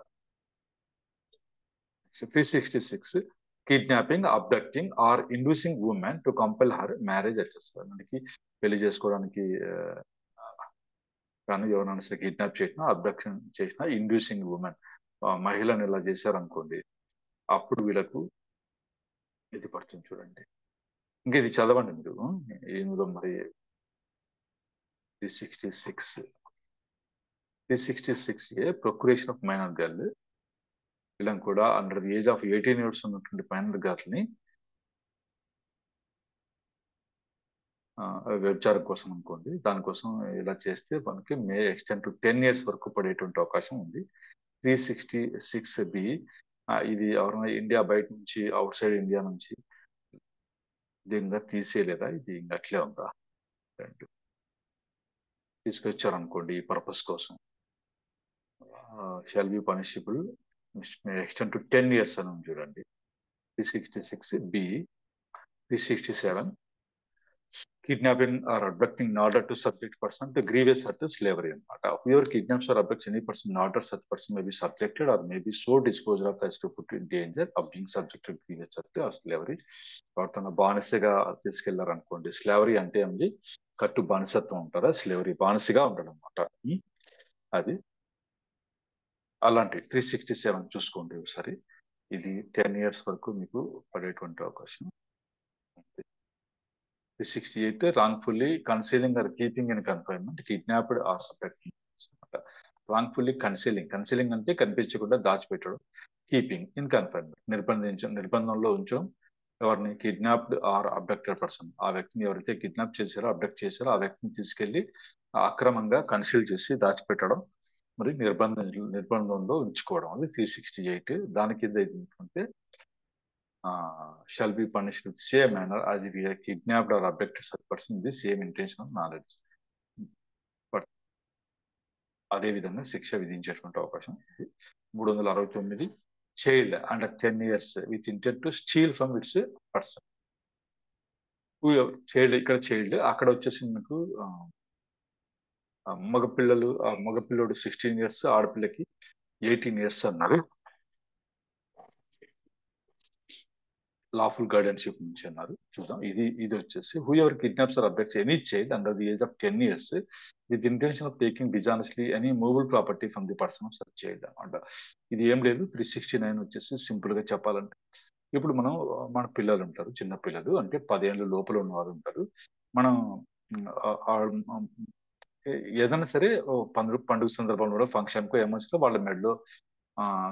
366 kidnapping, abducting or inducing women to compel her marriage వచ్చేస్తారు. మనకి పెళ్లి చేసుకోవడానికి కానీ ఎవరైనా సరే కిడ్నాప్ చేసినా, అబ్డక్షన్ చేసినా, ఇండ్యూసింగ్ ఉమెన్ మహిళను ఇలా చేశారనుకోండి, అప్పుడు వీళ్ళకు ఇది పడుతుంది చూడండి. ఇంకా ఇది చదవండి మీరు. ఇందులో మరి 366A ప్రొక్యురేషన్ ఆఫ్ మైనర్ గర్ల్. వీళ్ళని కూడా under the age of 18 years ఉన్నటువంటి మైనర్ గర్ల్ని వ్యభిచారం కోసం అనుకోండి, దానికోసం ఇలా చేస్తే మనకి మే ఎక్స్టెండ్ టు 10 years వరకు పడేటువంటి అవకాశం ఉంది. 366B ఇది ఎవరైనా ఇండియా బయట నుంచి, అవుట్ సైడ్ ఇండియా నుంచి దీనిగా తీసేయలేదా, ఇది ఇంకా అట్లే ఉందా, తీసుకొచ్చారు అనుకోండి ఈ పర్పస్ కోసం, shall be punishable extend to 10 years అని ఉంది చూడండి. 366B. 367 kidnapping or abducting in order to subject person to grievous hurt slavery అనమాట. Whoever kidnaps or abducts any person in order such person may be subjected or may be so disposal of such to put in danger of being subjected grievous hurt or slavery. ఎవరితో బానిసగా తీసుకెళ్లారనుకోండి, slavery అంటే ఏమిటి, కట్టు బానిసత్వం ఉంటారా, slavery బానిసగా ఉండడం అనమాట. అది అలాంటి 367 చూసుకోండి ఒకసారి. ఇది 10 years వరకు మీకు పడేటువంటి అవకాశం. 368 wrongfully concealing or keeping in confinement, kidnapped or abducting. Wrongfully concealing అంటే కనిపించకుండా దాచిపెట్టడం, కీపింగ్ ఇన్ కన్ఫైన్మెంట్ నిర్బంధంలో ఉంచడం ఎవరిని, కిడ్నాప్డ్ ఆర్ అబ్డక్టెడ్ పర్సన్, ఆ వ్యక్తిని ఎవరైతే కిడ్నాప్ చేశారో, అబ్డక్ట్ చేశారో ఆ వ్యక్తిని తీసుకెళ్లి అక్రమంగా కన్సీల్ చేసి దాచిపెట్టడం, మరి నిర్బంధంలో ఉంచుకోవడం. అది 368. దాని కింద ఏంటంటే shall be punished with same manner as if he had kidnapped or abducted such person with the same intention of knowledge. But అదే విధంగా శిక్ష విధించేటువంటి అవకాశం. 369 child under 10 years with intent to steal from it's person. Child, ఇక్కడ child, అక్కడ వచ్చేసి మీకు మగపిల్లడు 16 years, ఆడపిల్లకి 18 years అన్నారు. లాఫుల్ గార్డియన్షిప్ నుంచి అన్నారు. చూద్దాం. ఇది వచ్చేసి whoever kidnaps or abducts any child under the age of 10 years with intention of taking dishonestly any movable property from the person of such child అనమాట. ఇది ఏం లేదు. 369 వచ్చేసి సింపుల్ గా చెప్పాలంటే ఇప్పుడు మనం మన పిల్లలు ఉంటారు, చిన్న పిల్లలు అంటే 10 ఏళ్ళ లోపల ఉన్న వాళ్ళు ఉంటారు. మనం ఏదైనా సరే పండుగ సందర్భంలో కూడా ఫంక్షన్కో ఏమొచ్చినా వాళ్ళ మెడలో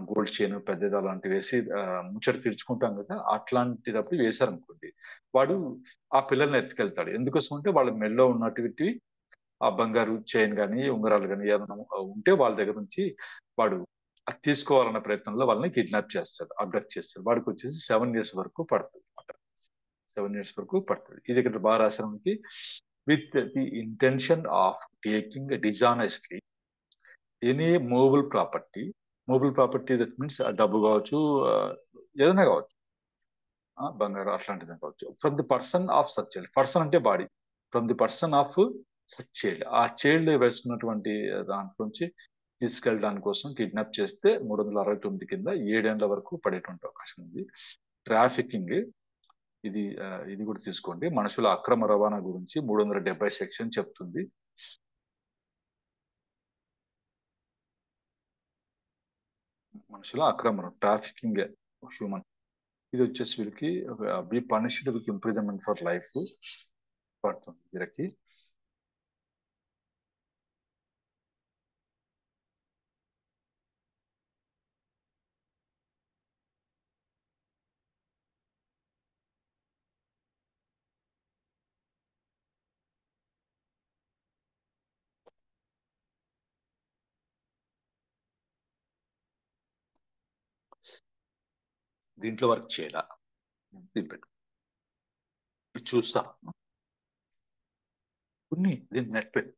గోల్డ్ చైన్ పెద్దది అలాంటివి వేసి ముచ్చట తీర్చుకుంటాం కదా, అట్లాంటిదప్పుడు వేశారనుకోండి, వాడు ఆ పిల్లల్ని ఎత్తుకెళ్తాడు. ఎందుకోసం అంటే వాళ్ళ మెడలో ఉన్నటువంటి ఆ బంగారు చైన్ కానీ ఉంగరాలు కానీ ఏదైనా ఉంటే వాళ్ళ దగ్గర నుంచి వాడు అది తీసుకోవాలన్న ప్రయత్నంలో వాళ్ళని కిడ్నాప్ చేస్తాడు, అబ్డక్ట్ చేస్తాడు. వాడికి వచ్చేసి 7 years వరకు పడుతుంది అనమాట. 7 years వరకు పడుతుంది. ఇది ఇక్కడ బాగా రాశానికి, with the intention of taking dishonestly any movable property that means డబ్బు కావచ్చు, ఆ, ఏదైనా కావచ్చు, బంగారం అట్లాంటిది కావచ్చు, from the person of such child. Person అంటే body, from the person of such child, ఆ చైల్డ్ వేసుకున్నటువంటి దాంట్లోంచి తీసుకెళ్ళడానికి కోసం కిడ్నాప్ చేస్తే 369 కింద 7 ఏళ్ల వరకు పడేటువంటి అవకాశం ఉంది. ట్రాఫికింగ్, ఇది కూడా తీసుకోండి. మనుషుల అక్రమ రవాణా గురించి 370 సెక్షన్ చెప్తుంది. మనుషుల అక్రమ ట్రాఫికింగ్ హ్యూమన్, ఇది వచ్చేసి వీళ్ళకి B punished with imprisonment for life పడుతుంది వీళ్ళకి. దీంట్లో వర్క్ చేయాల, దీని పెట్టు ఇది చూస్తా కొన్ని, దీన్ని నెట్ పెట్టు.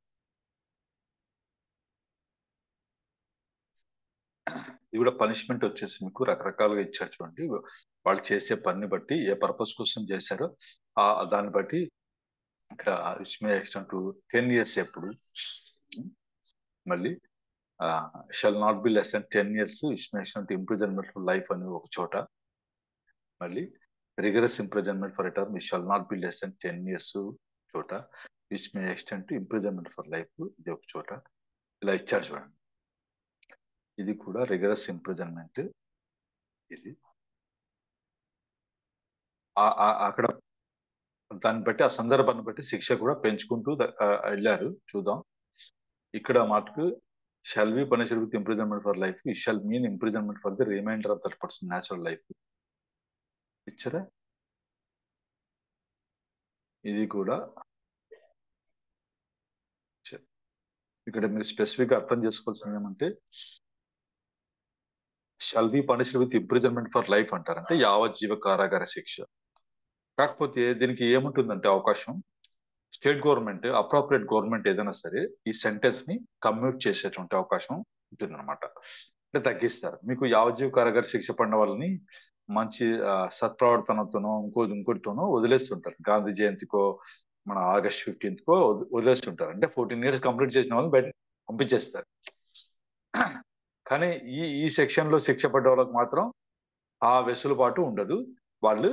ఇది కూడా పనిష్మెంట్ వచ్చేసి మీకు రకరకాలుగా ఇచ్చారు చూడండి. వాళ్ళు చేసే పని బట్టి ఏ పర్పస్ కోసం చేశారో ఆ దాన్ని బట్టి ఇక్కడ which may extend to 10 years ఎప్పుడు, మళ్ళీ shall not be less than 10 years which may extend to imprisonment for life అని ఒక చోట, మళ్ళీ rigorous imprisonment for a term which shall not be less than 10 years చోట, which may extend to imprisonment for life ఇది ఒక చోట, ఇలా ఇచ్చారు చూడండి. ఇది కూడా రిగరస్ ఇంప్రిజన్మెంట్. ఇది అక్కడ దాన్ని బట్టి ఆ సందర్భాన్ని బట్టి శిక్ష కూడా పెంచుకుంటూ వెళ్ళారు. చూద్దాం ఇక్కడ మటుకు shall be punished with imprisonment for life, it shall mean imprisonment for the remainder of that person natural life ఇచ్చారా. ఇది కూడా ఇచ్చారు. ఇక్కడ మీరు స్పెసిఫిక్ గా అర్థం చేసుకోవాల్సింది ఏమంటే shall be punished with imprisonment for life అంటారంటే యావజ్జీవ కారాగార శిక్ష. కాకపోతే దీనికి ఏముంటుందంటే అవకాశం, స్టేట్ గవర్నమెంట్ అప్రోప్రియేట్ గవర్నమెంట్ ఏదైనా సరే ఈ సెంటెన్స్ ని కమ్యూట్ చేసేటువంటి అవకాశం ఉంటుంది అనమాట. అంటే తగ్గిస్తారు. మీకు యావజ్జీవ కారాగార శిక్ష పడిన వాళ్ళని మంచి సత్ప్రవర్తనతోనో ఇంకోటితోనో వదిలేస్తుంటారు. గాంధీ జయంతికో మన August 15th కో వదిలేస్తుంటారు. అంటే 14 years కంప్లీట్ చేసిన వాళ్ళని బయట పంపించేస్తారు. కానీ ఈ సెక్షన్ లో శిక్ష పడ్డ వాళ్ళకి మాత్రం ఆ వెసులుబాటు ఉండదు. వాళ్ళు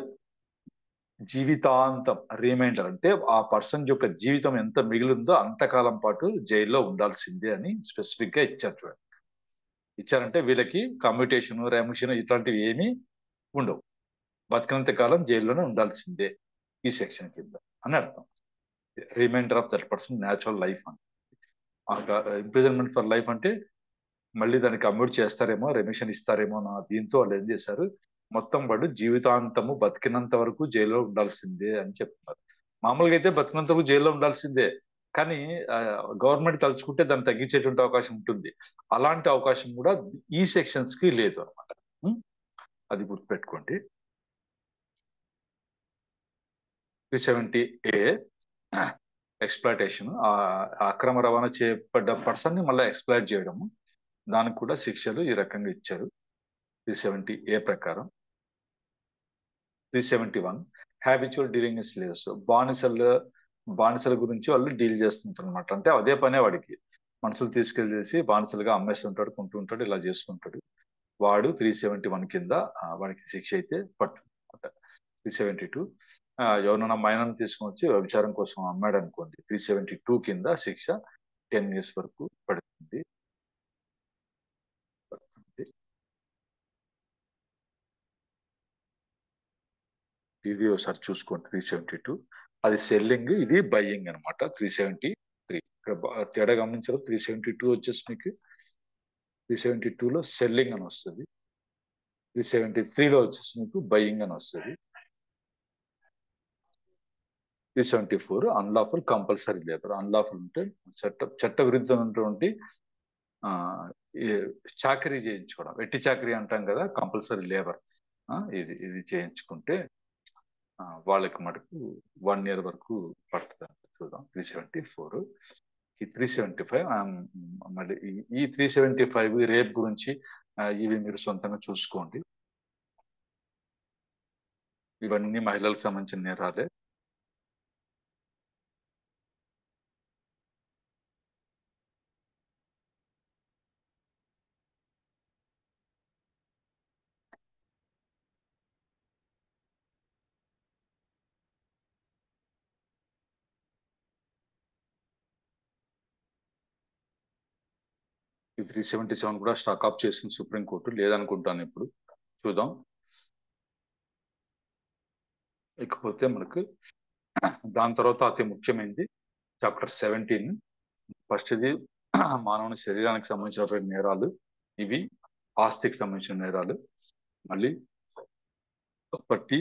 జీవితాంతం రిమైండర్ అంటే ఆ పర్సన్ యొక్క జీవితం ఎంత మిగిలిందో అంతకాలం పాటు జైల్లో ఉండాల్సిందే అని స్పెసిఫిక్ గా ఇచ్చారు చూడండి. ఇచ్చారంటే వీళ్ళకి కమ్యూటేషన్ రెమిషన్ ఇట్లాంటివి ఏమీ ఉండవు. బతికినంత కాలం జైల్లోనే ఉండాల్సిందే ఈ సెక్షన్ కింద అని అర్థం. Reminder of that person natural life అని. ఇంప్రిజన్మెంట్ ఫర్ లైఫ్ అంటే మళ్ళీ దాన్ని కమ్యూట్ చేస్తారేమో, రెమిషన్ ఇస్తారేమో నా దీంతో వాళ్ళు ఏం చేశారు, మొత్తం వాడు జీవితాంతము బతికినంత వరకు జైల్లో ఉండాల్సిందే అని చెప్తున్నారు. మామూలుగా అయితే బతికినంత వరకు జైల్లో ఉండాల్సిందే, కానీ గవర్నమెంట్ తలుచుకుంటే దాన్ని తగ్గించేటువంటి అవకాశం ఉంటుంది. అలాంటి అవకాశం కూడా ఈ సెక్షన్స్ కి లేదు అనమాట. అది గుర్తుపెట్టుకోండి. 370A ఎక్స్ప్లాయిటేషన్, అక్రమ రవాణా చేయబడ్డ పర్సన్ ని మళ్ళీ ఎక్స్ప్లాయిట్ చేయడము, దానికి కూడా శిక్షలు ఈ రకంగా ఇచ్చారు 370A ప్రకారం. 371 హ్యాబిచువల్ డీలింగ్ ఇన్ స్లేవ్స్, బానిసల గురించి వాళ్ళు డీల్ చేస్తుంటారు అనమాట. అంటే అదే పనే వాడికి, మనుషులు తీసుకెళ్ళేసి బానిసలుగా అమ్మేస్తుంటాడు, కొంటుంటాడు, ఇలా చేస్తుంటాడు. వాడు 371 కింద వాడికి శిక్ష అయితే పట్టు. 372 ఎవరైనా మైనర్ తీసుకొని వచ్చి వ్యభిచారం కోసం అమ్మాడు అనుకోండి, 372 కింద శిక్ష 10 years వరకు పడుతుంది. ఇది ఒకసారి చూసుకోండి 372. అది సెల్లింగ్, ఇది బయ్యింగ్ అనమాట 373. ఇక్కడ తేడా గమనించారు. 372 వచ్చేసి మీకు 372లో సెల్లింగ్ అని వస్తుంది, 373లో వచ్చేసి మీకు బయ్యింగ్ అని వస్తుంది. 374 అన్లాఫుల్ కంపల్సరీ లేబర్. అన్లాఫుల్ అంటే చట్ట విరుద్ధమైనటువంటి చాకరీ చేయించుకోవడం, వెట్టి చాకరీ అంటాం కదా, కంపల్సరీ లేబర్. ఇది ఇది చేయించుకుంటే వాళ్ళకి మటుకు 1 year వరకు పడుతుంది. చూద్దాం 374. ఈ 375 మళ్ళీ ఈ 375 రేప్ గురించి ఇవి మీరు సొంతంగా చూసుకోండి. ఇవన్నీ మహిళలకు సంబంధించిన నేరాలే. ఈ 377 కూడా స్టాక్ ఆఫ్ చేసింది సుప్రీంకోర్టు, లేదనుకుంటాను ఇప్పుడు. చూద్దాం. ఇకపోతే మనకు దాని తర్వాత అతి ముఖ్యమైనది చాప్టర్ 17. ఫస్ట్ ఇది మానవుని శరీరానికి సంబంధించిన నేరాలు, ఇవి ఆస్తికి సంబంధించిన నేరాలు. మళ్ళీ property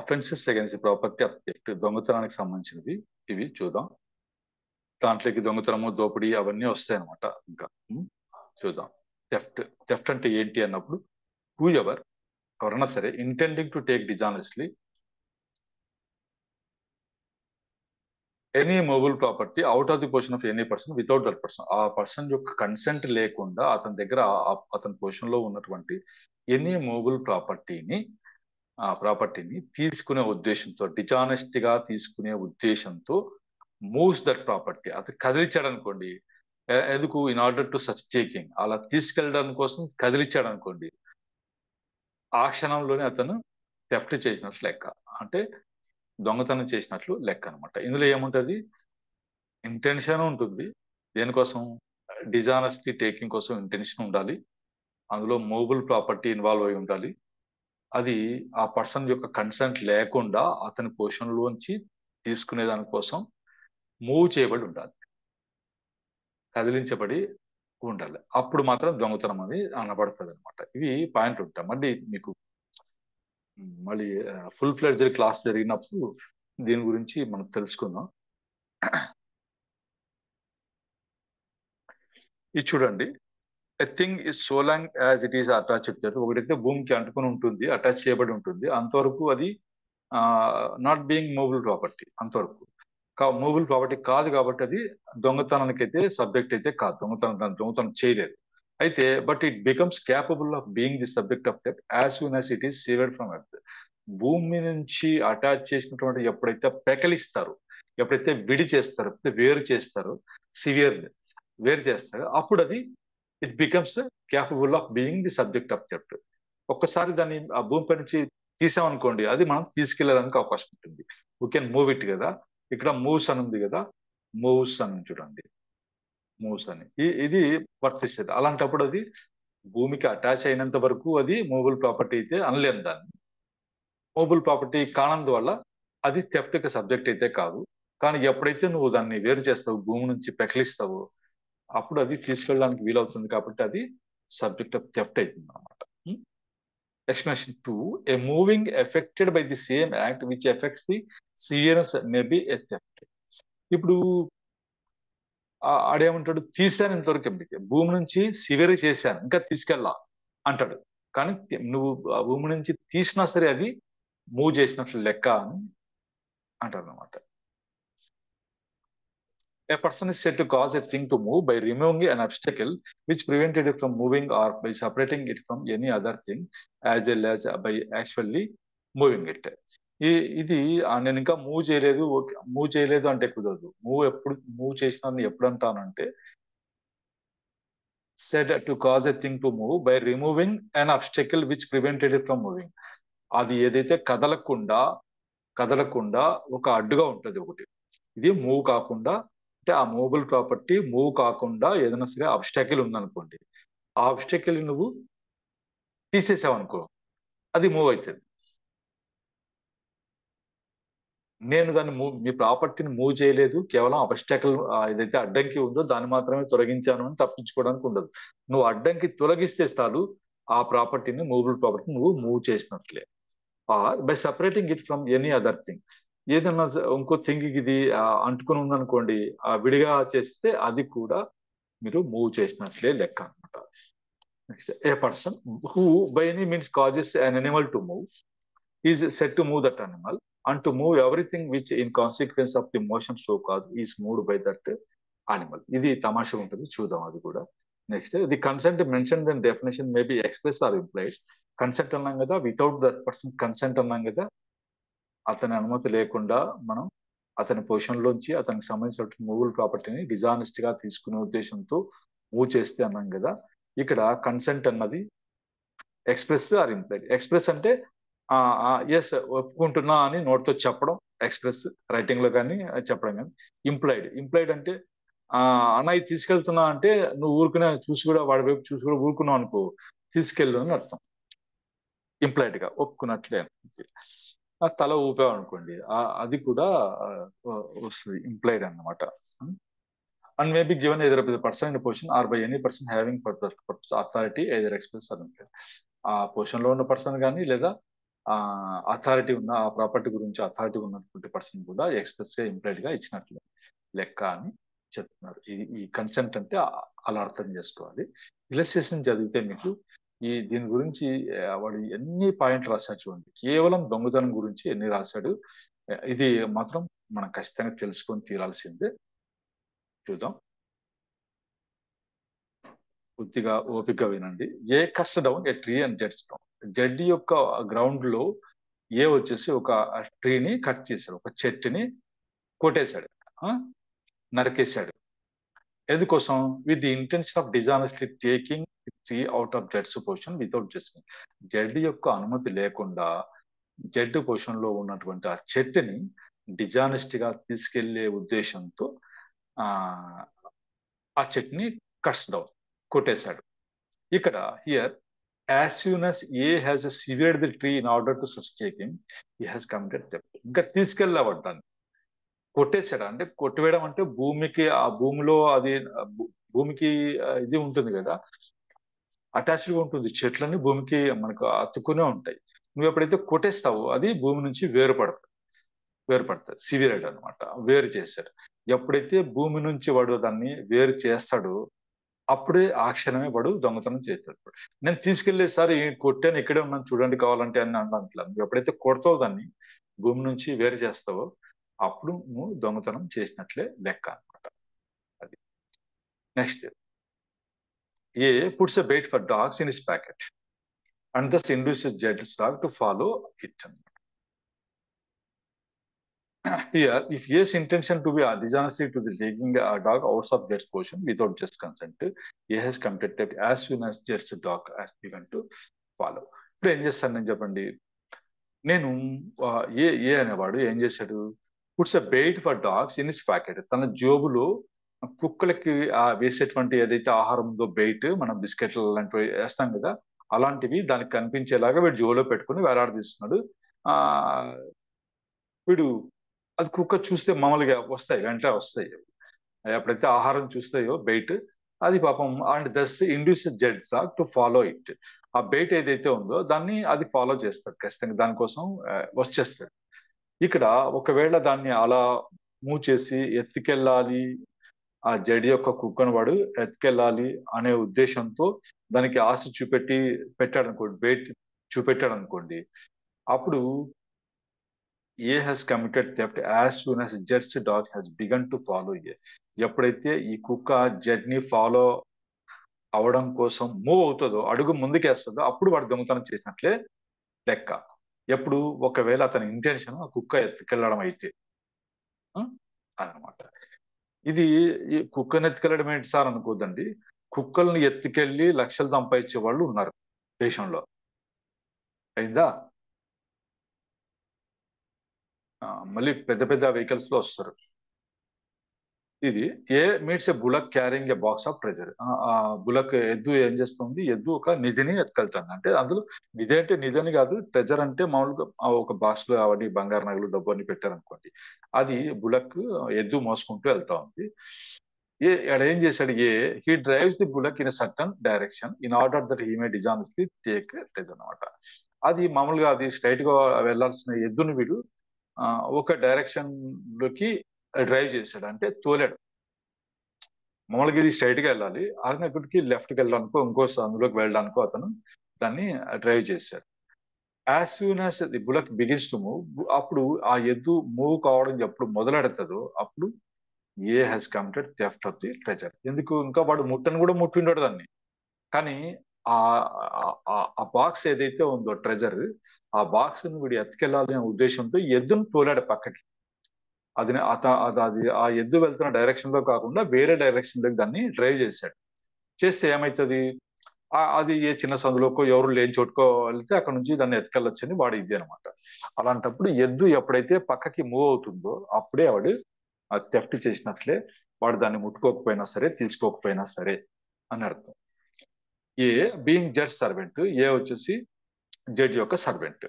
offences against property object, దొంగతనానికి సంబంధించినవి, ఇవి చూద్దాం. దాంట్లోకి దొంగతనము, దోపిడీ అవన్నీ వస్తాయి అనమాట. ఇంకా చూద్దాం. థెఫ్ట్ అంటే ఏంటి అన్నప్పుడు, హూ ఎవరైనా సరే intending to take డిజానెస్ట్లీ any movable property out of the possession of any person without that person, ఆ పర్సన్ యొక్క కన్సెంట్ లేకుండా అతని దగ్గర అతని పొజిషన్ లో ఉన్నటువంటి ఎనీ మూవబుల్ ప్రాపర్టీని తీసుకునే ఉద్దేశంతో, డిజానెస్ట్ గా తీసుకునే ఉద్దేశంతో మూవ్స్ దట్ ప్రాపర్టీ, అతను కదిలించాడు అనుకోండి. ఎందుకు? In order to such taking, అలా తీసుకెళ్ళడానికి కోసం కదిలించాడు అనుకోండి, ఆ క్షణంలోనే అతను థెఫ్ట్ చేసినట్లు లెక్క, అంటే దొంగతనం చేసినట్లు లెక్క అనమాట. ఇందులో ఏముంటది? ఇంటెన్షన్ ఉంటుంది. దేనికోసం? డిజానెస్టీ టేకింగ్ కోసం ఇంటెన్షన్ ఉండాలి. అందులో మూవబుల్ ప్రాపర్టీ ఇన్వాల్వ్ అయి ఉండాలి. అది ఆ పర్సన్ యొక్క కన్సెంట్ లేకుండా అతని పొజిషన్ లోంచి తీసుకునే దానికోసం మూవ్ చేయబడి ఉండాలి, కదిలించబడి ఉండాలి. అప్పుడు మాత్రం దొంగతనం అని అనబడుతుంది అనమాట. ఇవి పాయింట్లు ఉంటాయి. మళ్ళీ ఫుల్ ఫ్లెడ్జ్డ్ క్లాస్ జరిగినప్పుడు దీని గురించి మనం తెలుసుకుందాం. ఇది చూడండి. A thing is so long as it is attached. ఒకటైతే భూమికి అంటుకుని ఉంటుంది, అటాచ్ చేయబడి ఉంటుంది, అంతవరకు అది నాట్ బీయింగ్ మూవబుల్ ప్రాపర్టీ. అంతవరకు మూవబుల్ ప్రాపర్టీ కాదు కాబట్టి అది దొంగతనానికి అయితే సబ్జెక్ట్ అయితే కాదు, దొంగతనం చేయలేదు. అయితే but it becomes capable of being the subject of theft as soon as it is seaward from earth. భూమి నుంచి అటాచ్ చేసినటువంటి ఎప్పుడైతే పెకలిస్తారు, ఎప్పుడైతే విడి చేస్తారు, వేరు చేస్తారు, సివియర్ వేరు చేస్తారు, అప్పుడు అది it becomes capable of being the subject of theft. ఒక్కసారి దాన్ని ఆ భూమిపై నుంచి తీసామనుకోండి, అది మనం తీసుకెళ్ళడానికి అవకాశం ఉంటుంది. వీ కెన్ మూవ్ ఇట్ కదా. ఇక్కడ మూవ్స్ అని ఉంది కదా, మూవ్స్ అని చూడండి, మూవ్స్ అని ఇది వర్తిస్తుంది. అలాంటప్పుడు అది భూమికి అటాచ్ అయినంత వరకు అది మూవబుల్ ప్రాపర్టీ అయితే అనలేం దాన్ని. మూవబుల్ ప్రాపర్టీ కానందువల్ల అది థెఫ్ట్ కి సబ్జెక్ట్ అయితే కాదు. కానీ ఎప్పుడైతే నువ్వు దాన్ని వేరు చేస్తావు, భూమి నుంచి పెకలిస్తావో, అప్పుడు అది తీసుకెళ్ళడానికి వీలవుతుంది. కాబట్టి అది సబ్జెక్ట్ ఆఫ్ థెఫ్ట్ అవుతుంది అనమాట. Explanation 2. A moving affected by the same act which affects the severance may be a theft. ఇప్పుడు ఆడేమంటాడు? తీశాను ఇంతవరకు, భూమి నుంచి సివియర్ చేశాను, ఇంకా తీసుకెళ్ళా అంటాడు. కానీ నువ్వు ఆ భూమి నుంచి తీసినా సరే అది మూవ్ చేసినట్లు లెక్క అని అంటారు అనమాట. A person is said to cause a thing to move by removing an obstacle which prevented it from moving or by separating it from any other thing as well as by actually moving it. ఇది నేను ఇంకా move చేయలేదు అంటే కుదరదు. Move చేసినాను ఎప్పుడు అంటానంటే, said to cause a thing to move by removing an obstacle which prevented it from moving. అది ఏదైతే కదలకుండా ఒక అడ్డుగా ఉంటుంది ఒకటి, ఇది మూవ్ కాకుండా, అంటే ఆ మూవబుల్ ప్రాపర్టీ మూవ్ కాకుండా ఏదైనా సరే అబ్స్టాకిల్ ఉందనుకోండి, ఆ అబ్స్టాకిల్ నువ్వు తీసేసావు అనుకో, అది మూవ్ అవుతుంది. నేను దాన్ని మీ ప్రాపర్టీని మూవ్ చేయలేదు, కేవలం అబ్స్టాకల్ ఏదైతే అడ్డంకి ఉందో దాన్ని మాత్రమే తొలగించాను అని తప్పించుకోవడానికి ఉండదు. నువ్వు అడ్డంకి తొలగిస్తే చాలు ఆ ప్రాపర్టీని, మూవబుల్ ప్రాపర్టీని నువ్వు మూవ్ చేసినట్లే. Or by separating it from any other thing. ఏదన్నా ఇంకో థింగ్ ఇది అంటుకుని ఉందనుకోండి, విడిగా చేస్తే అది కూడా మీరు మూవ్ చేసినట్లే లెక్క అనమాట. Next, a person who by any means causes an animal to move is set to move that animal and to move everything which in consequence of the motion so cause is moved by that animal. ఇది తమాషా ఉంటుంది, చూద్దాం అది కూడా. Next, the consent mention then definition may be express or implied. Consent అన్నాం కదా, without that person consent అన్నాం కదా, అతని అనుమతి లేకుండా మనం అతని పొజిషన్ లోంచి అతనికి సంబంధించిన మూవబుల్ ప్రాపర్టీని డిజానెస్ట్ గా తీసుకునే ఉద్దేశంతో మూవ్ చేస్తే అన్నాం కదా. ఇక్కడ కన్సెంట్ అన్నది ఎక్స్ప్రెస్ ఆర్ ఇంప్లైడ్. ఎక్స్ప్రెస్ అంటే ఎస్ ఒప్పుకుంటున్నా అని నోట్తో చెప్పడం ఎక్స్ప్రెస్, రైటింగ్ లో కానీ చెప్పడం కానీ. ఇంప్లైడ్ అంటే అన్న ఇది తీసుకెళ్తున్నా అంటే నువ్వు ఊరుకునే చూసి కూడా వాడి వైపు చూసి కూడా ఊరుకున్నావు అనుకో, తీసుకెళ్ళు అని అర్థం. ఇంప్లైడ్ గా ఒప్పుకున్నట్లే తల ఊపావు అనుకోండి, అది కూడా వస్తుంది, ఇంప్లైడ్ అన్నమాట. And may be given either by the person in position or by any person having authority either express or implied. ఆ పొజిషన్ లో ఉన్న పర్సన్ కానీ లేదా అథారిటీ ఉన్న ఆ ప్రాపర్టీ గురించి అథారిటీ ఉన్నటువంటి పర్సన్ కూడా ఎక్స్ప్రెస్ గా ఇంప్లైడ్ గా ఇచ్చినట్లు లెక్క అని చెప్తున్నారు. ఈ కన్సెంట్ అంటే అలా అర్థం చేసుకోవాలి. ఇలస్ట్రేషన్ చదివితే మీకు దీని గురించి వాడు ఎన్ని పాయింట్లు రాశాడు చూడండి. కేవలం దొంగతనం గురించి ఎన్ని రాశాడు, ఇది మాత్రం మనం ఖచ్చితంగా తెలుసుకొని తీరాల్సిందే. చూద్దాం, కొద్దిగా ఓపిక వినండి. A cuts down a tree and gets down. Z యొక్క గ్రౌండ్ లో ఏ వచ్చేసి ఒక ట్రీని కట్ చేశాడు, ఒక చెట్టుని కొట్టేశాడు, నరికేశాడు. ఎందుకోసం? With the intention of డిజానెస్ట్లీ taking tree out of zeds position without judging. Z యొక్క అనుమతి లేకుండా జెడ్ పొజిషన్ లో ఉన్నటువంటి ఆ చెట్టుని డిజానెస్ట్ గా తీసుకెళ్లే ఉద్దేశంతో ఆ చెట్టుని కట్స్ డౌన్, కొట్టేశాడు. ఇక్కడ here as soon as A has severed the tree in order to such take him, he has committed theft. ఇంకా తీసుకెళ్ళేవాడు దాన్ని, కొట్టేశాడు. అంటే కొట్టివేయడం అంటే భూమికి, ఆ భూమిలో అది భూమికి ఇది ఉంటుంది కదా, అటాచ్డ్గా ఉంటుంది. చెట్లన్నీ భూమికి మనకు అతుక్కునే ఉంటాయి. నువ్వు ఎప్పుడైతే కొట్టేస్తావో అది భూమి నుంచి వేరుపడుతుంది. సివియర్డ్ అనమాట, వేరు చేశాడు. ఎప్పుడైతే భూమి నుంచి వాడు దాన్ని వేరు చేస్తాడో అప్పుడే ఆ క్షణమే వాడు దొంగతనం చేస్తాడు. నేను తీసుకెళ్లేసారి కొట్టాను, ఇక్కడే ఉన్నాను చూడండి కావాలంటే అని అనట్లేదు. నువ్వు ఎప్పుడైతే కొడతావో దాన్ని, భూమి నుంచి వేరు చేస్తావో అప్పుడు నువ్వు దొంగతనం చేసినట్లే లెక్క అనమాట. అది. Next, A puts a bait for dogs in his packet and thus induces జెడ్స్ dog to follow it. Here, if A's intention to be dishonesty to the taking a dog out of Jet's position without just consent, A has committed theft as soon as Jet's dog has begun to follow. ఇప్పుడు ఏం చేస్తాను నేను చెప్పండి. నేను ఏ అనేవాడు ఏం చేశాడు, puts a bait for dogs in his packet. తన జోబులో కుక్కలకి వేసేటువంటి ఏదైతే ఆహారం ఉందో బెయిట్, మనం బిస్కెట్లు లాంటివి వేస్తాం కదా, అలాంటివి దానికి కనిపించేలాగా వీడు జోబులో పెట్టుకుని వేలాడదీస్తున్నాడు. ఆ వీడు అది కుక్క చూస్తే మామూలుగా వస్తాయి, వెంటనే వస్తాయి. ఎప్పుడైతే ఆహారం చూస్తాయో బెయిట్, అది పాపం and thus induce Z dog to follow it. ఆ బెయిట్ ఏదైతే ఉందో దాన్ని అది ఫాలో చేస్తాడు ఖచ్చితంగా, దానికోసం వచ్చేస్తాడు. ఇక్కడ ఒకవేళ దాన్ని అలా మూవ్ చేసి ఎత్తుకెళ్ళాలి, ఆ జడ్ యొక్క కుక్కను వాడు ఎత్తుకెళ్ళాలి అనే ఉద్దేశంతో దానికి ఆశ పెట్టాడు అనుకోండి, బెయిట్ చూపెట్టాడు అనుకోండి, అప్పుడు ఏ has committed theft as soon as zeds dog has began to follow ఏ. ఎప్పుడైతే ఈ కుక్క జెడ్ ని ఫాలో అవడం కోసం మూవ్ అవుతుందో, అడుగు ముందుకేస్తుందో, అప్పుడు వాడు దొంగతనం చేసినట్లే లెక్క. ఎప్పుడు? ఒకవేళ అతని ఇంటెన్షన్ ఆ కుక్క ఎత్తుకెళ్ళడం అయితే అన్నమాట. ఇది కుక్కను ఎత్తుకెళ్ళడం ఏంటి సార్ అనుకోదండి. కుక్కల్ని ఎత్తుకెళ్ళి లక్షలు సంపాదించే వాళ్ళు ఉన్నారు దేశంలో. అయిందా? మళ్ళీ పెద్ద పెద్ద వెహికల్స్ లో వస్తారు. ఇది A meets a bullock carrying a box of treasure. Bullock ఎద్దు ఏం చేస్తుంది? ఎద్దు ఒక నిధిని ఎత్తుకెళ్తుంది. అంటే అందులో నిధి అంటే నిధి అని కాదు, ట్రెజర్ అంటే మామూలుగా ఒక బాక్స్ లో అవన్నీ బంగారు నగలు డబ్బు అన్ని పెట్టారనుకోండి. అది బులక్ ఎద్దు మోసుకుంటూ వెళ్తా ఉంది. ఆడ ఏం చేశాడు? He drives the bullock in certain direction in order that he may డిజానెస్ట్లీ take treasure అనమాట. అది మామూలుగా అది స్ట్రైట్ గా వెళ్లాల్సిన ఎద్దుని వీడు ఒక డైరెక్షన్ లోకి డ్రైవ్ చేశాడు, అంటే తోలాడు. మామూలుగా ఇది స్ట్రైట్ గా వెళ్ళాలి, అక్కడికి లెఫ్ట్ కి వెళ్ళడానికో ఇంకో అందులోకి వెళ్ళడానికో అతను దాన్ని డ్రైవ్ చేశాడు. As soon as the bullock begins to move, అప్పుడు ఆ ఎద్దు మూవ్ కావడం ఎప్పుడు మొదలెడుతుందో అప్పుడు ఏ has committed theft of the treasure. ఎందుకు? ఇంకా వాడు ముట్టను కూడా ముట్టిండాడు దాన్ని, కానీ ఆ ఆ బాక్స్ ఏదైతే ఉందో ట్రెజర్, ఆ బాక్స్ ను వీడు ఎత్తుకెళ్లాలనే ఉద్దేశంతో ఎద్దును తోలాడు పక్కకి. అది అది ఆ ఎద్దు వెళ్తున్న డైరెక్షన్ లో కాకుండా వేరే డైరెక్షన్ లోకి దాన్ని డ్రైవ్ చేశాడు. చేస్తే ఏమైతుంది? అది ఏ చిన్న సందులోకో ఎవరు లేని చోటుకో వెళ్తే అక్కడ నుంచి దాన్ని ఎత్తుకెళ్ళొచ్చని వాడు ఇది అనమాట. అలాంటప్పుడు ఎద్దు ఎప్పుడైతే పక్కకి మూవ్ అవుతుందో అప్పుడే వాడు థెఫ్ట్ చేసినట్లే. వాడు దాన్ని ముట్టుకోకపోయినా సరే, తీసుకోకపోయినా సరే అని అర్థం. ఏ బీయింగ్ జడ్జ్ సర్వెంట్, ఏ వచ్చేసి జడ్జ్ యొక్క సర్వెంట్.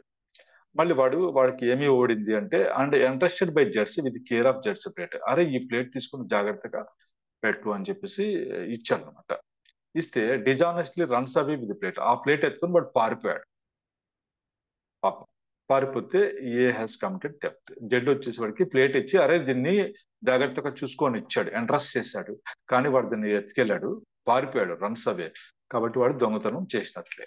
మళ్ళీ వాడికి ఏమి ఓడింది అంటే, and interested by judge with care of judge plate. అరే ఈ ప్లేట్ తీసుకుని జాగ్రత్తగా పెట్టు అని చెప్పేసి ఇచ్చాడు అనమాట. ఇస్తే డిజానెస్ట్లీ రన్స్ అవే విత్ ప్లేట్. ఆ ప్లేట్ ఎత్తుకొని వాడు పారిపోయాడు పాపం. పారిపోతే ఏ హ్యాస్ కమిటెడ్ థెఫ్ట్. జడ్డు వచ్చేసి వాడికి ప్లేట్ ఇచ్చి అరే దీన్ని జాగ్రత్తగా చూసుకొని ఇచ్చాడు, ఎంట్రస్ట్ చేశాడు. కానీ వాడు దీన్ని ఎత్తుకెళ్ళాడు, పారిపోయాడు, రన్స్ అవే. కాబట్టి వాడు దొంగతనం చేసినట్లే.